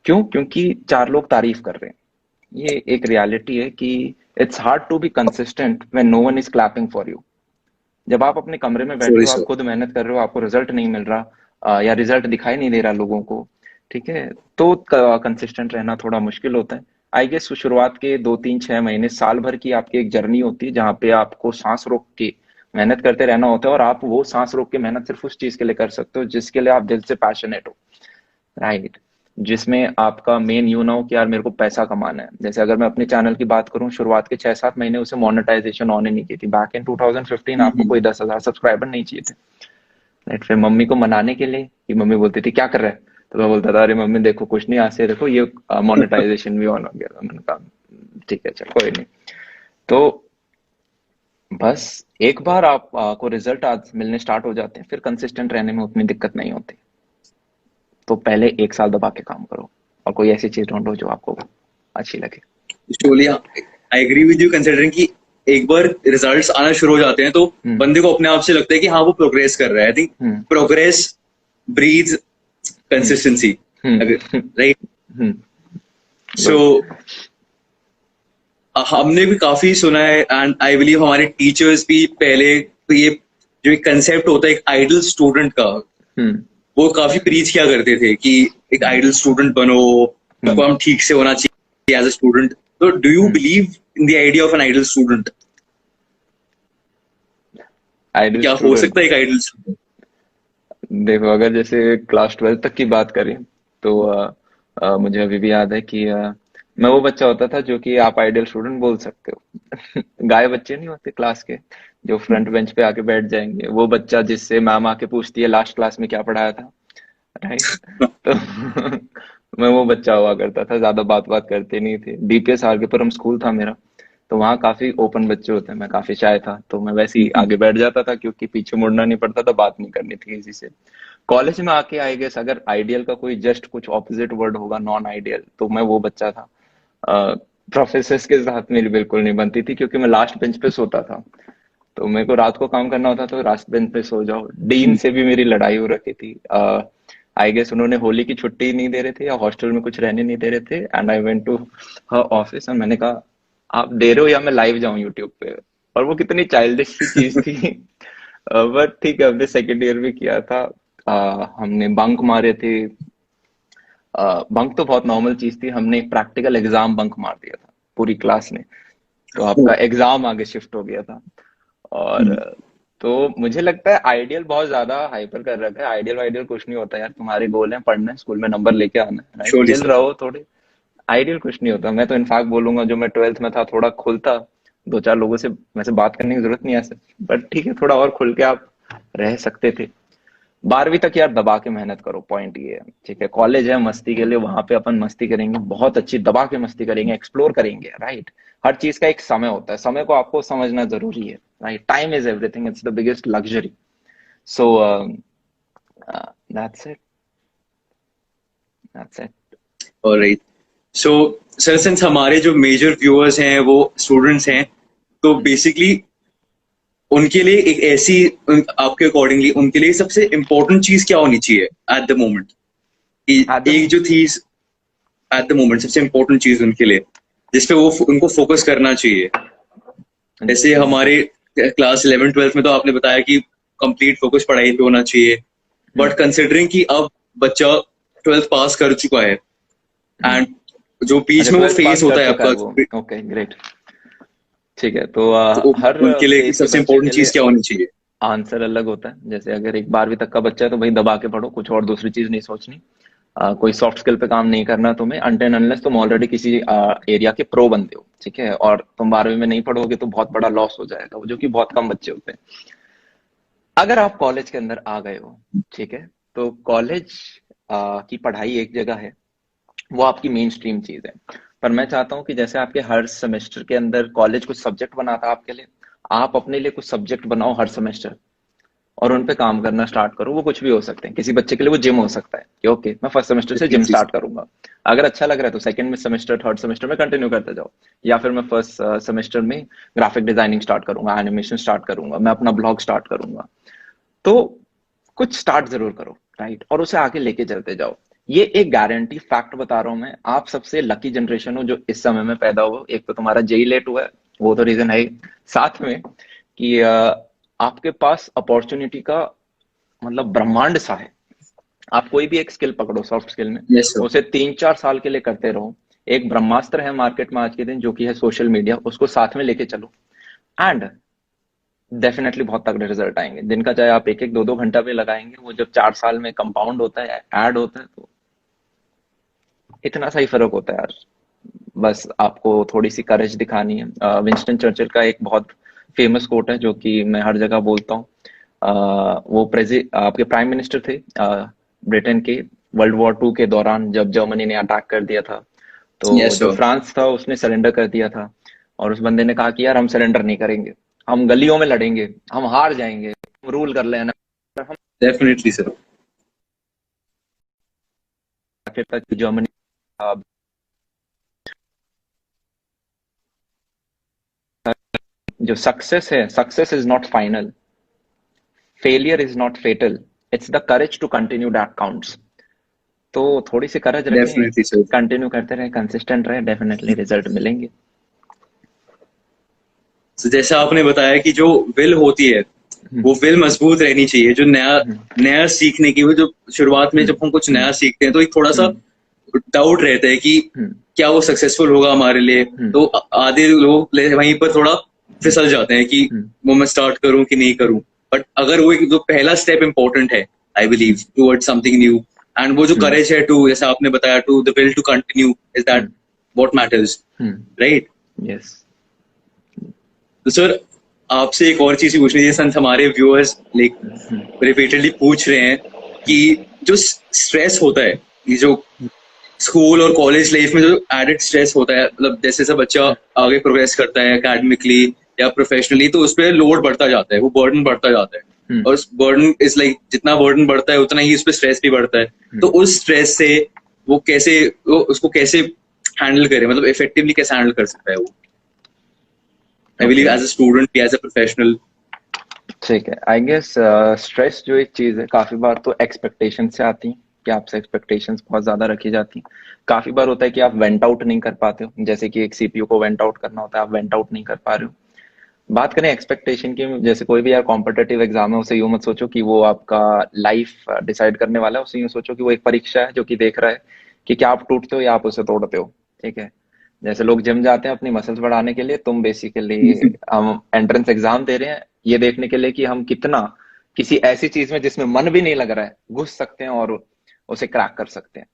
क्यों? क्योंकि चार लोग तारीफ कर रहे हैं, ये एक रियलिटी है कि it's hard to be consistent when no one is clapping for you. जब आप अपने कमरे में बैठे सॉरी हो, आप सर। खुद मेहनत कर रहे हो, आपको रिजल्ट नहीं मिल रहा, या रिजल्ट दिखाई नहीं दे रहा लोगों को, ठीक है, तो कंसिस्टेंट रहना थोड़ा मुश्किल होता है। आई गेस शुरुआत के 2 3 6 महीने, साल भर की आपकी एक जर्नी होती है जहाँ पे आपको सांस रोक के मेहनत करते रहना होता है, और आप वो सांस रोक के मेहनत सिर्फ उस चीज के लिए कर सकते हो जिसके लिए आप दिल से पैशनेट हो, राइट। जिसमें आपका मेन यू ना हो कि यार मेरे को पैसा कमाना है। जैसे अगर मैं अपने चैनल की बात करूं, शुरुआत के 6 7 महीने उसे मोनेटाइजेशन ऑन ही नहीं की थी। बैक इन 2015 आपको कोई 10,000 सब्सक्राइबर नहीं चाहिए थे, राइट। फिर मम्मी को मनाने के लिए, कि मम्मी बोलती थी क्या कर रहा है, तो मैं बोलता था अरे मम्मी देखो कुछ नहीं, आज से देखो ये मोनेटाइजेशन भी ऑन हो गया। तो मैंने कहा ठीक है चल कोई नहीं। तो बस एक बार आप को रिजल्ट आज मिलने स्टार्ट हो जाते हैं, फिर कंसिस्टेंट रहने में उतनी दिक्कत नहीं होती। तो पहले 1 साल दबा के काम करो और कोई ऐसी चीज ढूंढो जो आपको अच्छी लगे। Surely, I agree with you considering कि एक बार रिजल्ट्स आना शुरू हो जाते हैं तो बंदे को अपने आप से लगता है कि हाँ वो प्रोग्रेस कर रहा है। I think progress breeds consistency, right? So हमने भी काफी सुना है एंड आई बिलीव हमारे टीचर्स भी पहले तो ये जो एक कंसेप्ट होता है एक आइडल स्टूडेंट का, वो काफी प्रीच किया करते थे कि एक आइडल स्टूडेंट बनो, सबको हम ठीक से होना चाहिए एज अ स्टूडेंट। तो do you believe in the idea of an ideal student? Ideal क्या हो स्टूडेंट, सकता है एक आइडल स्टूडेंट? देखो अगर जैसे क्लास 12 तक की बात करें तो मुझे अभी भी याद है कि मैं वो बच्चा होता था जो कि आप आइडियल स्टूडेंट बोल सकते हो। गाय बच्चे नहीं होते क्लास के जो फ्रंट बेंच पे आके बैठ जाएंगे, वो बच्चा जिससे मैम आके पूछती है लास्ट क्लास में क्या पढ़ाया था, राइट? तो मैं वो बच्चा हुआ करता था, ज्यादा बात बात करते नहीं थे। डीपीएस आगे पर हम स्कूल था मेरा, तो वहाँ काफी ओपन बच्चे होते हैं, मैं काफी शाय था तो मैं वैसे ही आगे बैठ जाता था क्योंकि पीछे मुड़ना नहीं पड़ता था, बात नहीं करनी थी किसी से। कॉलेज में आके आई गेस अगर आइडियल का कोई जस्ट कुछ ऑपोजिट वर्ड होगा, नॉन आइडियल, तो मैं वो बच्चा था। प्रोफेसर्स के साथ मेरी बिल्कुल नहीं बनती थी क्योंकि मैं लास्ट बेंच पे सोता था, तो मेरे को रात को काम करना होता तो लास्ट बेंच पे सो जाओ। डीन से भी मेरी लड़ाई हो रखी थी। आई गेस उन्होंने होली की छुट्टी नहीं दे रहे थे या हॉस्टल में कुछ रहने नहीं दे रहे थे, and I went to her office और मैंने कहा आप दे रहे हो या मैं लाइव जाऊं यूट्यूब पे। और वो कितनी चाइल्डिश सी चीज थी। बट ठीक है, हमने सेकेंड ईयर भी किया था। हमने बंक मारे थे। बंक तो बहुत नॉर्मल चीज थी, हमने एक प्रैक्टिकल एग्जाम बंक मार दिया था पूरी क्लास ने, तो आपका एग्जाम आगे शिफ्ट हो गया था। और तो मुझे लगता है आइडियल बहुत ज्यादा हाइपर कर रखा है। आइडियल वाइडियल कुछ नहीं होता यार, तुम्हारे गोल है पढ़ना है, स्कूल में नंबर लेके आना है, राइट? Surely chill sir. रहो थोड़े। आइडियल कुछ नहीं होता। मैं तो इनफैक्ट बोलूंगा जो मैं 12th में था थोड़ा खुलता, दो चार लोगों से वैसे बात करने की जरूरत नहीं है ऐसे, बट ठीक है थोड़ा और खुल के आप रह सकते थे। 12वीं तक यार दबा के मेहनत करो, पॉइंट ये है। ठीक है, कॉलेज है मस्ती के लिए, वहां पे अपन मस्ती करेंगे, बहुत अच्छी दबा के मस्ती करेंगे, एक्सप्लोर करेंगे, राइट? हर चीज का एक समय होता है, समय को आपको समझना जरूरी है, right? Time is everything, it's the biggest luxury. So that's it, that's it. Alright. So sir, since हमारे जो मेजर व्यूअर्स हैं वो स्टूडेंट्स हैं, तो बेसिकली उनके लिए एक ऐसी आपके अकॉर्डिंगली उनके लिए सबसे इम्पोर्टेंट चीज क्या होनी चाहिए एट द मोमेंट? एक जो थी एट द मोमेंट सबसे इम्पोर्टेंट चीज उनके लिए जिसपे वो उनको फोकस करना चाहिए। जैसे हमारे क्लास 11 12 में तो आपने बताया कि कंप्लीट फोकस पढ़ाई पे होना चाहिए, बट कंसिडरिंग कि अब बच्चा 12th पास कर चुका है एंड जो अच्छा, बीच में वो 12th फेस पास होता कर है चुका है आपका, वो, ओके ग्रेट। ठीक है, तो तो हर उनके लिए फेज के सबसे बच्चे के इम्पोर्टेंट चीज लिए क्या होनी चाहिए? आंसर अलग होता है। जैसे अगर एक 12वीं तक का बच्चा है तो भाई दबा के पढ़ो, कुछ और दूसरी चीज नहीं सोचनी। कोई सॉफ्ट स्किल पे काम नहीं करना तुम्हें अनटिल अनलेस तुम ऑलरेडी किसी एरिया के प्रो बनते हो, ठीक है? और तुम 12वीं में नहीं पढ़ोगे तो बहुत बड़ा लॉस हो जाएगा, वो जो कि बहुत कम बच्चे होते हैं। अगर आप कॉलेज के अंदर आ गए हो, ठीक है, तो कॉलेज की पढ़ाई एक जगह है, वो आपकी मेन स्ट्रीम चीज है। पर मैं चाहता हूँ कि जैसे आपके हर सेमेस्टर के अंदर कॉलेज कुछ सब्जेक्ट बनाता है आपके लिए, आप अपने लिए कुछ सब्जेक्ट बनाओ हर सेमेस्टर और उन पे काम करना स्टार्ट करो। वो कुछ भी हो सकते हैं, किसी बच्चे के लिए वो जिम हो सकता है कि ओके मैं फर्स्ट सेमेस्टर से जिम डेफिनेटली स्टार्ट सर। करूंगा। अगर अच्छा लग रहा है तो सेकंड में सेमेस्टर, थर्ड सेमेस्टर में कंटिन्यू करते जाओ। या फिर मैं फर्स्ट सेमेस्टर में ग्राफिक डिजाइनिंग स्टार्ट करूंगा, एनिमेशन स्टार्ट करूंगा, मैं अपना ब्लॉग स्टार्ट करूंगा। तो कुछ स्टार्ट जरूर करो, राइट? और उसे आगे लेके चलते जाओ। ये एक गारंटी फैक्ट बता रहा हूं मैं, आप सबसे लकी जनरेशन हो जो इस समय में पैदा हो। एक तो तुम्हारा जेई लेट हुआ है, वो तो रीजन है ही। साथ में कि आपके पास अपॉर्चुनिटी का मतलब ब्रह्मांड सा है। आप कोई भी एक स्किल पकड़ो सॉफ्ट स्किल में, यस सर। उसे 3 4 साल के लिए करते रहो। एक ब्रह्मास्त्र है मार्केट में आज के दिन जो कि है सोशल मीडिया, उसको साथ में लेके चलो एंड डेफिनेटली बहुत तगड़े रिजल्ट आएंगे। दिन का चाहे आप एक एक दो दो घंटा भी लगाएंगे, वो जब 4 साल में कंपाउंड होता है, ऐड होता है, तो इतना सा ही फर्क होता है यार। बस आपको थोड़ी सी करेज दिखानी है। विंस्टन चर्चिल का एक बहुत फेमस कोट है जो कि मैं हर जगह बोलता हूँ। वो प्रेसिड आपके प्राइम मिनिस्टर थे ब्रिटेन के, वर्ल्ड वॉर 2 के दौरान जब जर्मनी ने अटैक कर दिया था, तो यस जो सर। फ्रांस था उसने सरेंडर कर दिया था। और उस बंदे ने कहा कि यार हम सरेंडर नहीं करेंगे, हम गलियों में लड़ेंगे, हम हार जाएंगे, हम रूल कर लेना। हम डेफिनेटली सर। आखिर तक जर्मनी जो सक्सेस है, success is not final, failure is not fatal, it's the courage to continue that counts. तो थोड़ी सी करेज रखें, डेफिनेटली सर। कंटिन्यू करते रहे, कंसिस्टेंट रहे, डेफिनेटली रिजल्ट मिलेंगे। तो जैसा आपने बताया कि जो विल होती है हम्म, वो विल मजबूत रहनी चाहिए, जो नया हम्म, नया सीखने की, वो जो शुरुआत में हम्म, जब हम कुछ हम्म, नया सीखते हैं तो एक थोड़ा सा हम्म, डाउट रहता है कि हम्म, क्या वो सक्सेसफुल होगा हमारे लिए। हम्म, तो आधे लोग वहीं पर थोड़ा हम्म, फिसल जाते हैं कि हम्म, वो मैं स्टार्ट करूं कि नहीं करूं। बट अगर वो एक जो पहला स्टेप इंपॉर्टेंट है, I believe, towards something new, and वो जो हम्म, करेज है टू, जैसा आपने बताया, to the will to continue, is that hmm, what matters, hmm, right? Yes. तो सर, आपसे एक और चीज पूछनी है, संत हमारे व्यूअर्स लाइक रिपीटेडली पूछ रहे हैं कि जो स्ट्रेस होता है, ये जो स्कूल और कॉलेज लाइफ में जो एडेड स्ट्रेस होता है, मतलब जैसे जैसे बच्चा आगे प्रोग्रेस करता है एकेडमिकली या प्रोफेशनली, तो उस पर लोड बढ़ता जाता है, वो बर्डन बढ़ता जाता है। हम्म, और उस बर्डन इज लाइक, जितना बर्डन बढ़ता है उतना ही उस पर स्ट्रेस भी बढ़ता है। तो हम्म, उस स्ट्रेस से वो कैसे, वो उसको कैसे हैंडल करे, मतलब इफेक्टिवली कैसे हैंडल कर सकता है वो, I believe, okay, as a student, as a professional. ठीक है। आई गेस स्ट्रेस जो एक चीज है, काफी बार तो एक्सपेक्टेशन से आती है, कि आपसे एक्सपेक्टेशंस बहुत ज्यादा रखी जाती हैं। काफी बार होता है कि आप वेंट आउट नहीं कर पाते हो, जैसे कि एक सीपीयू को वेंट आउट करना होता है, आप वेंट आउट नहीं कर पा रहे हो। बात करें एक्सपेक्टेशन की, जैसे कोई भी यार कॉम्पिटेटिव एग्जाम है, उसे यूं मत सोचो कि वो आपका लाइफ डिसाइड करने वाला है, उसे यूं सोचो कि वो एक परीक्षा है जो कि देख रहा है कि क्या आप टूटते हो या आप उसे तोड़ते हो। ठीक है। जैसे लोग जिम जाते हैं अपनी मसल्स बढ़ाने के लिए, तुम बेसिकली, हम एंट्रेंस एग्जाम दे रहे हैं ये देखने के लिए कि हम कितना किसी ऐसी चीज में जिसमें मन भी नहीं लग रहा है घुस सकते हैं और उसे क्रैक कर सकते हैं।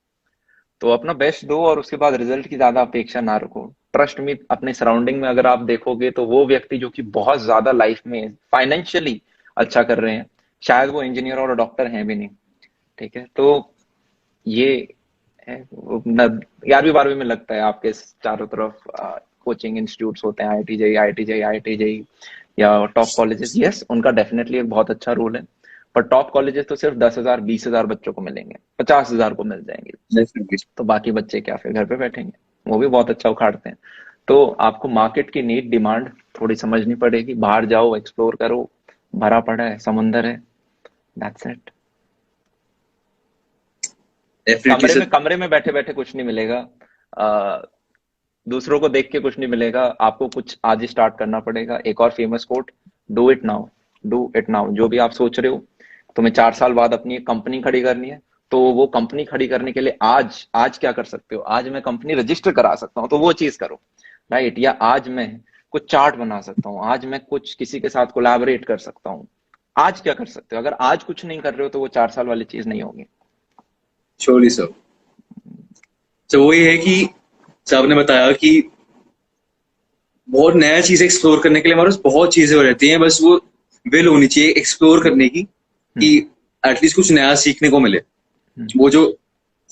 तो अपना बेस्ट दो और उसके बाद रिजल्ट की ज्यादा अपेक्षा ना रखो। ट्रस्ट मी, अपने सराउंडिंग में अगर आप देखोगे तो वो व्यक्ति जो कि बहुत ज्यादा लाइफ में फाइनेंशियली अच्छा कर रहे हैं, शायद वो इंजीनियर और डॉक्टर हैं भी नहीं। ठीक है। तो ये है, 11वीं 12वीं में लगता है आपके चारों तरफ कोचिंग इंस्टीट्यूट्स होते हैं, IIT JEE, IIT JEE, IIT JEE, या टॉप कॉलेजेस। यस, उनका डेफिनेटली एक बहुत अच्छा रोल है, पर टॉप कॉलेजेस तो सिर्फ 10,000 20,000 बच्चों को मिलेंगे, 50,000 को मिल जाएंगे। डेफिनेटली। तो बाकी बच्चे क्या फिर घर पे बैठेंगे? वो भी बहुत अच्छा उखाड़ते हैं। तो आपको मार्केट की नीड डिमांड थोड़ी समझनी पड़ेगी, बाहर जाओ, एक्सप्लोर करो, भरा पड़ा है, समुंदर है, दैट्स इट। डेफिनेटली कमरे सर। में कमरे में बैठे बैठे कुछ नहीं मिलेगा, आ, दूसरों को देख के कुछ नहीं मिलेगा, आपको कुछ आज ही स्टार्ट करना पड़ेगा। एक और famous quote, do it now, do it now. जो भी आप सोच रहे हो, तुम्हें 4 साल बाद अपनी एक कंपनी खड़ी करनी है, तो वो कंपनी खड़ी करने के लिए आज आज क्या कर सकते हो? आज मैं कंपनी रजिस्टर करा सकता हूँ, तो वो चीज करो, राइट? या आज मैं कुछ चार्ट बना सकता हूँ, आज मैं कुछ किसी के साथ कोलैबोरेट कर सकता हूँ। आज क्या कर सकते हो? अगर आज कुछ नहीं कर रहे हो तो वो 4 साल वाली चीज नहीं होगी। Surely sir. तो वही है कि साहब ने बताया कि बहुत नया चीज एक्सप्लोर करने के लिए हमारे पास बहुत चीजें हो रहती हैं, बस वो विल होनी चाहिए एक्सप्लोर करने की, कि हम्म, एटलीस्ट कुछ नया सीखने को मिले। हम्म, वो जो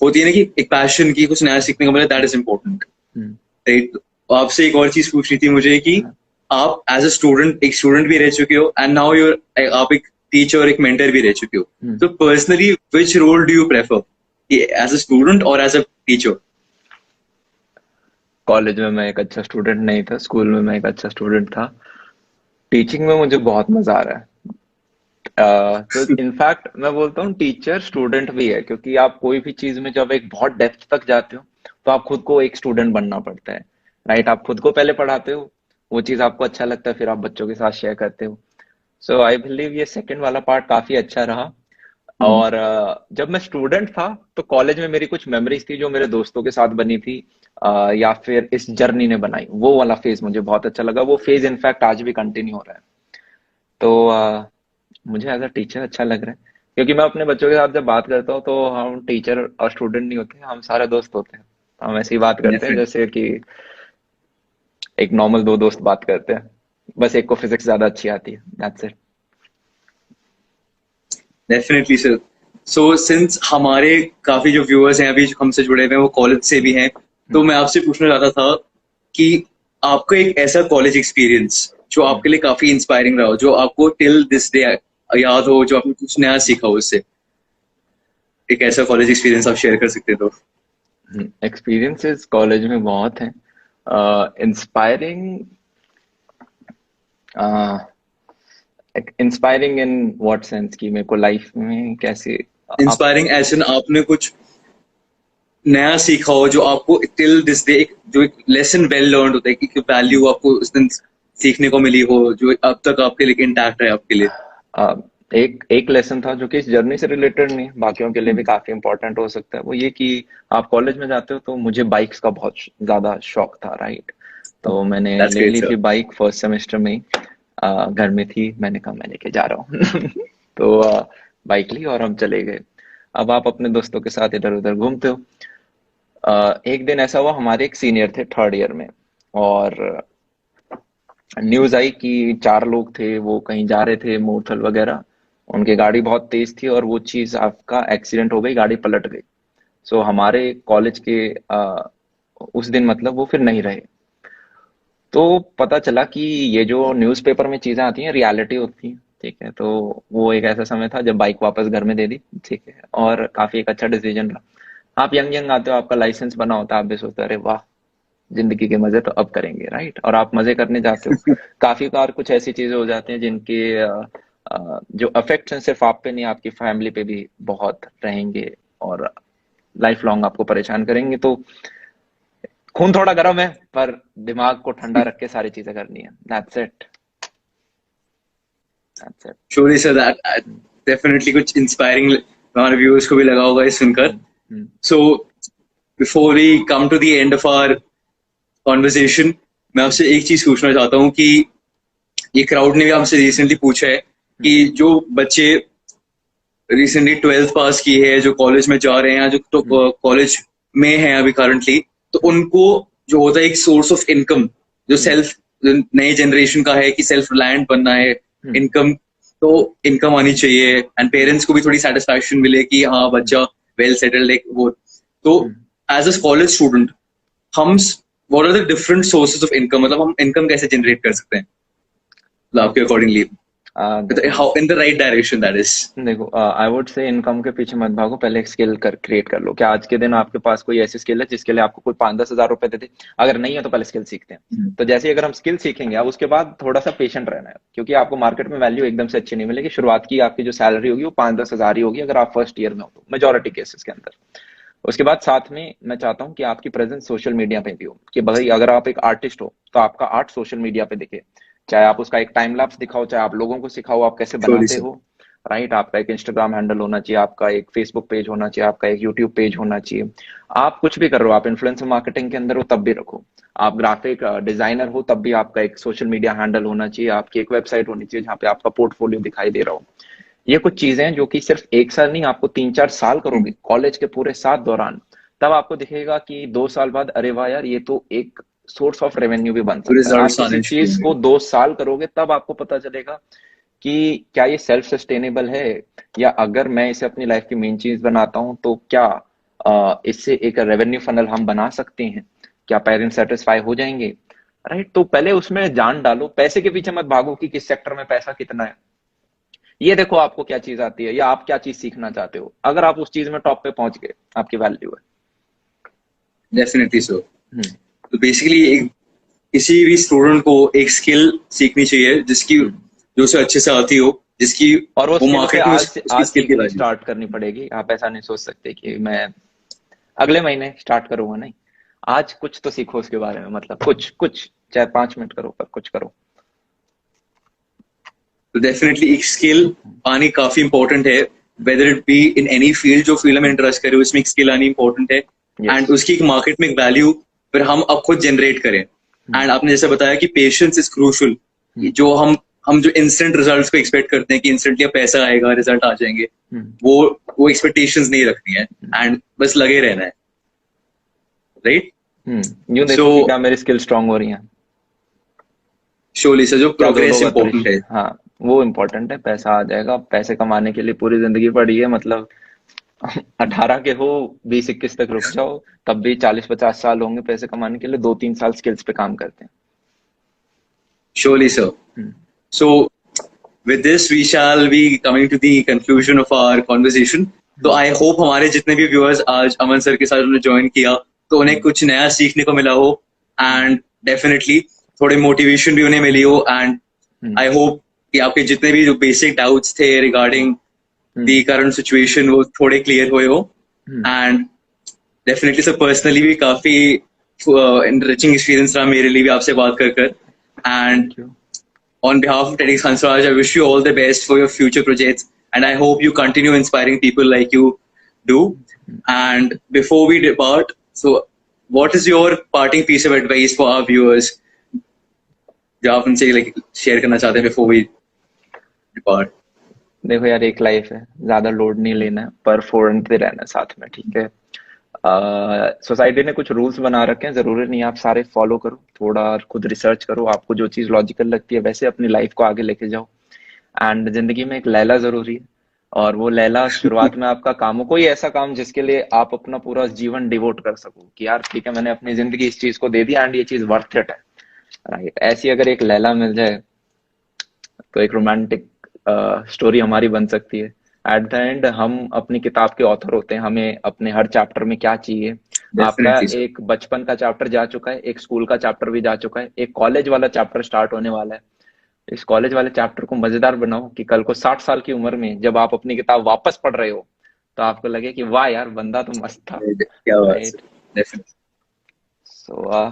होती है ना कि एक पैशन की, कुछ नया सीखने को मिले, that is important, hmm, right? आपसे एक और चीज पूछनी थी मुझे कि हम्म, आप एज अ स्टूडेंट, एक स्टूडेंट भी रह चुके हो, एंड नाउ यूर, आप एक टीचर, एक मेंटर भी रह चुके हो। हम्म। तो personally which role do you prefer, as a student और एज अ टीचर? कॉलेज में मैं एक अच्छा स्टूडेंट नहीं था, स्कूल में मैं एक अच्छा स्टूडेंट था। टीचिंग में मुझे बहुत मजा आ रहा है। तो इनफैक्ट मैं बोलता हूँ टीचर स्टूडेंट भी है, क्योंकि आप कोई भी चीज में जब एक बहुत डेप्थ तक जाते हो तो आप खुद को एक स्टूडेंट बनना पड़ता है, राइट? आप खुद को पहले पढ़ाते हो, वो चीज आपको अच्छा लगता है, फिर आप बच्चों के साथ शेयर करते हो। सो आई बिलीव ये सेकंड वाला पार्ट काफी अच्छा रहा। और जब मैं स्टूडेंट था तो कॉलेज में मेरी कुछ मेमोरीज थी जो मेरे दोस्तों के साथ बनी थी, या फिर इस जर्नी ने बनाई। वो वाला फेज मुझे बहुत अच्छा लगा, वो फेज इनफैक्ट आज भी कंटिन्यू हो रहा है। तो मुझे एज अ टीचर अच्छा लग रहा है, क्योंकि मैं अपने बच्चों के साथ जब बात करता हूँ तो हम टीचर और स्टूडेंट नहीं होते, हम सारे दोस्त होते हैं। हम ऐसी बात करते हैं डेफिनेटली। जैसे कि एक नॉर्मल दो दोस्त बात करते हैं, बस एक को फिजिक्स ज्यादा अच्छी आती है, that's it. Definitely sir. So since हमारे काफी जो व्यूअर्स हैं अभी जो हमसे जुड़े हुए हैं वो कॉलेज से भी हैं, तो मैं आपसे पूछना चाहता था कि आपका एक ऐसा कॉलेज एक्सपीरियंस जो आपके लिए काफी इंस्पायरिंग रहा हो, जो आपको टिल दिस डे याद हो, जो आपने कुछ नया सीखा हो उससे, एक ऐसा कॉलेज एक्सपीरियंस आप शेयर कर सकते हो तो? एक्सपीरियंसेस कॉलेज में बहुत हैं। Inspiring, inspiring in what sense, कि मेरे को लाइफ में कैसे आप। इंस्पायरिंग एज इन आपने कुछ नया सीखा हो जो आपको टिल दिस डे जो एक लेसन वेल लर्न होता है कि वैल्यू आपको उस दिन सीखने को मिली हो जो अब तक आपके लिए इंटैक्ट है आपके लिए। एक एक लेसन था जो कि इस जर्नी से रिलेटेड नहीं, बाकियों के लिए भी काफी इंपॉर्टेंट हो सकता है। वो ये कि आप कॉलेज में जाते हो तो मुझे बाइक्स का बहुत ज्यादा शौक था, राइट। तो मैंने That's ले great, ली sir. थी बाइक फर्स्ट सेमेस्टर में ही। घर में थी, मैंने कहा मैं लेके जा रहा हूँ तो बाइक ली और हम चले गए। अब आप अपने दोस्तों के साथ इधर उधर घूमते हो। एक दिन ऐसा हुआ, हमारे एक सीनियर थे थर्ड ईयर में, और न्यूज आई कि 4 लोग थे, वो कहीं जा रहे थे मोरथल वगैरह, उनकी गाड़ी बहुत तेज थी और वो चीज आपका एक्सीडेंट हो गई, गाड़ी पलट गई। सो हमारे कॉलेज के उस दिन मतलब वो फिर नहीं रहे। तो पता चला कि ये जो न्यूज़पेपर में चीजें आती हैं रियलिटी होती हैं, ठीक है। तो वो एक ऐसा समय था जब बाइक वापस घर में दे दी, ठीक है, और काफी एक अच्छा डिसीजन रहा। आप यंग यंग आते हो, आपका लाइसेंस बना होता है, आप भी सोचते हो अरे वाह जिंदगी के मजे तो अब करेंगे, राइट। और आप मजे करने जाते हो। काफी बार कुछ ऐसी चीजें हो जाती हैं जिनके जो अफेक्ट हैं सिर्फ आप पे नहीं, आपकी फैमिली पे भी बहुत रहेंगे और लाइफ लॉन्ग आपको परेशान करेंगे। तो खून थोड़ा गर्म है, पर दिमाग को ठंडा रख के सारी चीजें करनी है। That's it, that's it. Surely sir, that definitely कुछ इंस्पायरिंग हमारे व्यूअर्स को भी लगा होगा ये सुनकर। So before we come to the end of our conversation, मैं आपसे एक चीज पूछना चाहता हूँ कि ये क्राउड ने भी आपसे रिसेंटली पूछा है कि जो बच्चे रिसेंटली 12th पास की है, जो कॉलेज में जा रहे हैं, जो तो कॉलेज में हैं अभी करंटली, तो उनको जो होता है एक सोर्स ऑफ इनकम जो सेल्फ नए जनरेशन का है कि सेल्फ रिलायंट बनना है, इनकम तो इनकम आनी चाहिए एंड पेरेंट्स को भी थोड़ी सेटिस्फैक्शन मिले कि हाँ बच्चा वेल सेटल्ड है वो। तो एज अ कॉलेज स्टूडेंट हम what are the different sources of income, मतलब हम इनकम कैसे जनरेट कर सकते हैं आपके accordingly, how in the right direction that is? देखो, आई वुड से इनकम के पीछे मत भागो, पहले एक स्किल क्रिएट कर लो। क्या आज के दिन आपके पास कोई ऐसी स्किल है जिसके लिए आपको कोई 5-10 हजार रुपए दे दे? अगर नहीं है तो पहले स्किल सीखते हैं। तो जैसे अगर हम स्किल सीखेंगे, अब उसके बाद थोड़ा सा पेशेंट रहना है, क्योंकि आपको मार्केट में वैल्यू एकदम से अच्छी नहीं मिलेगी। शुरुआत की आपकी जो सैलरी होगी वो 5-10 हजार ही होगी अगर आप फर्स्ट ईयर में हो तो, मेजोरिटी केसेस के अंदर। उसके बाद साथ में मैं चाहता हूँ कि आपकी प्रेजेंस सोशल मीडिया पे भी हो, कि भाई अगर आप एक आर्टिस्ट हो तो आपका आर्ट सोशल मीडिया पे दिखे, चाहे आप उसका एक टाइम लैप्स दिखाओ, चाहे आप लोगों को सिखाओ आप कैसे बनाते हो, राइट। आपका एक इंस्टाग्राम हैंडल होना चाहिए, आपका एक फेसबुक पेज होना चाहिए, आपका एक यूट्यूब पेज होना चाहिए। आप कुछ भी कर रहे हो, आप इन्फ्लुएंसर मार्केटिंग के अंदर हो तब भी रखो, आप ग्राफिक डिजाइनर हो तब भी आपका एक सोशल मीडिया हैंडल होना चाहिए, आपकी एक वेबसाइट होनी चाहिए जहाँ पे आपका पोर्टफोलियो दिखाई दे रहा हो। ये कुछ चीजें हैं जो कि सिर्फ एक साल नहीं, आपको 3-4 साल करोगे कॉलेज के पूरे साथ दौरान, तब आपको दिखेगा कि 2 साल बाद अरे वाह यार ये तो एक सोर्स ऑफ रेवेन्यू भी बन सकता है। आप किसी चीज को 2 साल करोगे तब आपको पता चलेगा कि क्या ये सेल्फ सस्टेनेबल है, या अगर मैं इसे अपनी लाइफ की मेन चीज बनाता हूं तो क्या इससे एक रेवेन्यू फनल हम बना सकते हैं, क्या पेरेंट्स सेटिस्फाई हो जाएंगे, राइट। तो पहले उसमें जान डालो, पैसे के पीछे मत भागो कि किस सेक्टर में पैसा कितना है। ये देखो आपको क्या चीज आती है या आप क्या चीज सीखना चाहते हो। अगर आप उस चीज में टॉप पे पहुंच गए, आपकी वैल्यू है। Definitely so. तो बेसिकली किसी भी स्टूडेंट को एक स्किल सीखनी चाहिए जिसकी जो उसे अच्छे से आती हो, जिसकी और वो मार्केट में आज स्किल की स्टार्ट करनी पड़ेगी। आप ऐसा नहीं सोच सकते कि मैं अगले महीने स्टार्ट करूंगा, नहीं, आज कुछ तो सीखो उसके बारे में, मतलब कुछ चाहे 5 मिनट करो पर कुछ करो। तो डेफिनेटली एक स्किल आनी काफी इंपॉर्टेंट है, whether it be in any field, जो फील्ड में इंटरेस्ट करे उसमें एक स्किल आनी इंपॉर्टेंट है एंड उसकी एक मार्केट में एक वैल्यू फिर हम अब खुद जनरेट करें। एंड आपने जैसे बताया कि पेशेंस इज क्रूशियल, जो हम जो इंस्टेंट रिजल्ट्स को एक्सपेक्ट करते हैं कि इंस्टेंटली पैसा आएगा, रिजल्ट आ जाएंगे, वो एक्सपेक्टेशंस नहीं रखनी है एंड बस लगे रहना है, राइट। यूं देखो कि क्या मेरी स्किल स्ट्रांग हो रही है। शोली से जो प्रोग्रेस इंपॉर्टेंट है, हाँ वो इम्पोर्टेंट है। पैसा आ जाएगा, पैसे कमाने के लिए पूरी जिंदगी पड़ी है, मतलब 18 के हो 20-21 तक रुक जाओ तब भी 40-50 साल होंगे पैसे कमाने के लिए। 2-3 साल स्किल्स पे काम करते हैं। Surely, sir. So, with this, we shall be coming to the conclusion of our conversation. तो I hope हमारे जितने भी viewers आज अमन सर के साथ उन्होंने ज्वाइन किया तो उन्हें कुछ नया सीखने को मिला हो एंड डेफिनेटली थोड़े मोटिवेशन भी उन्हें मिली हो एंड I hope कि आपके जितने भी जो बेसिक डाउट्स थे रिगार्डिंग दी करंट सिचुएशन वो थोड़े क्लियर हुए हो. एंड डेफिनेटली सर पर्सनली भी काफी enriching experience रहा मेरे लिए भी आपसे बात कर. And on behalf of TEDx Hansraj, I wish you all the best for your future projects, and I hope you continue inspiring people like you do. And before we depart, so what is your parting piece of advice for our viewers? जो आप उनसे like share करना चाहते हैं before we depart? देखो यार, एक life है, ज्यादा लोड नहीं लेना है, पर फोड़ते रहना है साथ में, ठीक है. सोसाइटी ने कुछ रूल्स बना रखे हैं, जरूरी नहीं आप सारे फॉलो करो, थोड़ा खुद रिसर्च करो, आपको जो चीज लॉजिकल लगती है वैसे अपनी लाइफ को आगे लेके जाओ. एंड जिंदगी में एक लैला जरूरी है, और वो लैला शुरुआत में आपका काम हो, कोई ऐसा काम जिसके लिए आप अपना पूरा जीवन डिवोट कर सको कि यार ठीक है, मैंने अपनी जिंदगी इस चीज को दे दी एंड ये चीज वर्थ इट है, राइट. ऐसी अगर एक लैला मिल जाए तो एक रोमांटिक स्टोरी हमारी बन सकती है. एट द एंड हम अपनी किताब के ऑथर होते हैं, हमें अपने हर चैप्टर में क्या चाहिए. आपका एक बचपन का चैप्टर जा चुका है, एक स्कूल का चैप्टर भी जा चुका है, एक कॉलेज वाला चैप्टर स्टार्ट होने वाला है. इस कॉलेज वाले चैप्टर को मजेदार बनाओ कि कल को 60 साल की उम्र में जब आप अपनी किताब वापस पढ़ रहे हो तो आपको लगे कि वाह यार, बंदा तो मस्त था. So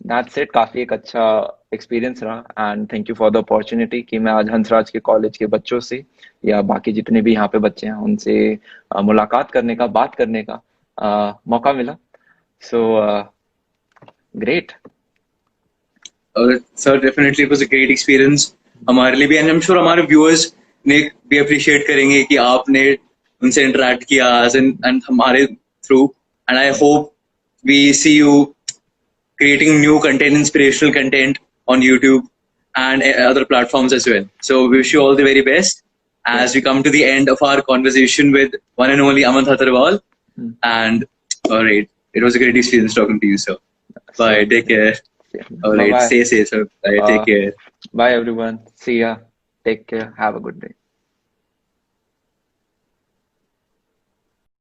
that's it. काफी एक अच्छा एक्सपीरियंस रहा, and thank you for the opportunity कि मैं आज हंसराज के कॉलेज के बच्चों से या बाकी जितने भी यहाँ पे बच्चे हैं उनसे मुलाकात करने का, बात करने का मौका मिला. So great sir, definitely it was a great experience हमारे लिए भी, एंड आई एम श्योर हमारे व्यूअर्स ने भी अप्रिशिएट करेंगे कि आपने उनसे इंटरेक्ट किया एंड हमारे through. And I hope we see you creating new content, inspirational content on YouTube and other platforms as well. So we wish you all the very best as we come to the end of our conversation with one and only Aman Thatarwal. And all right, it was a great experience talking to you, sir. Bye, take care. All right, stay safe, sir. Bye, take care. Bye everyone. See ya. Take care. Have a good day.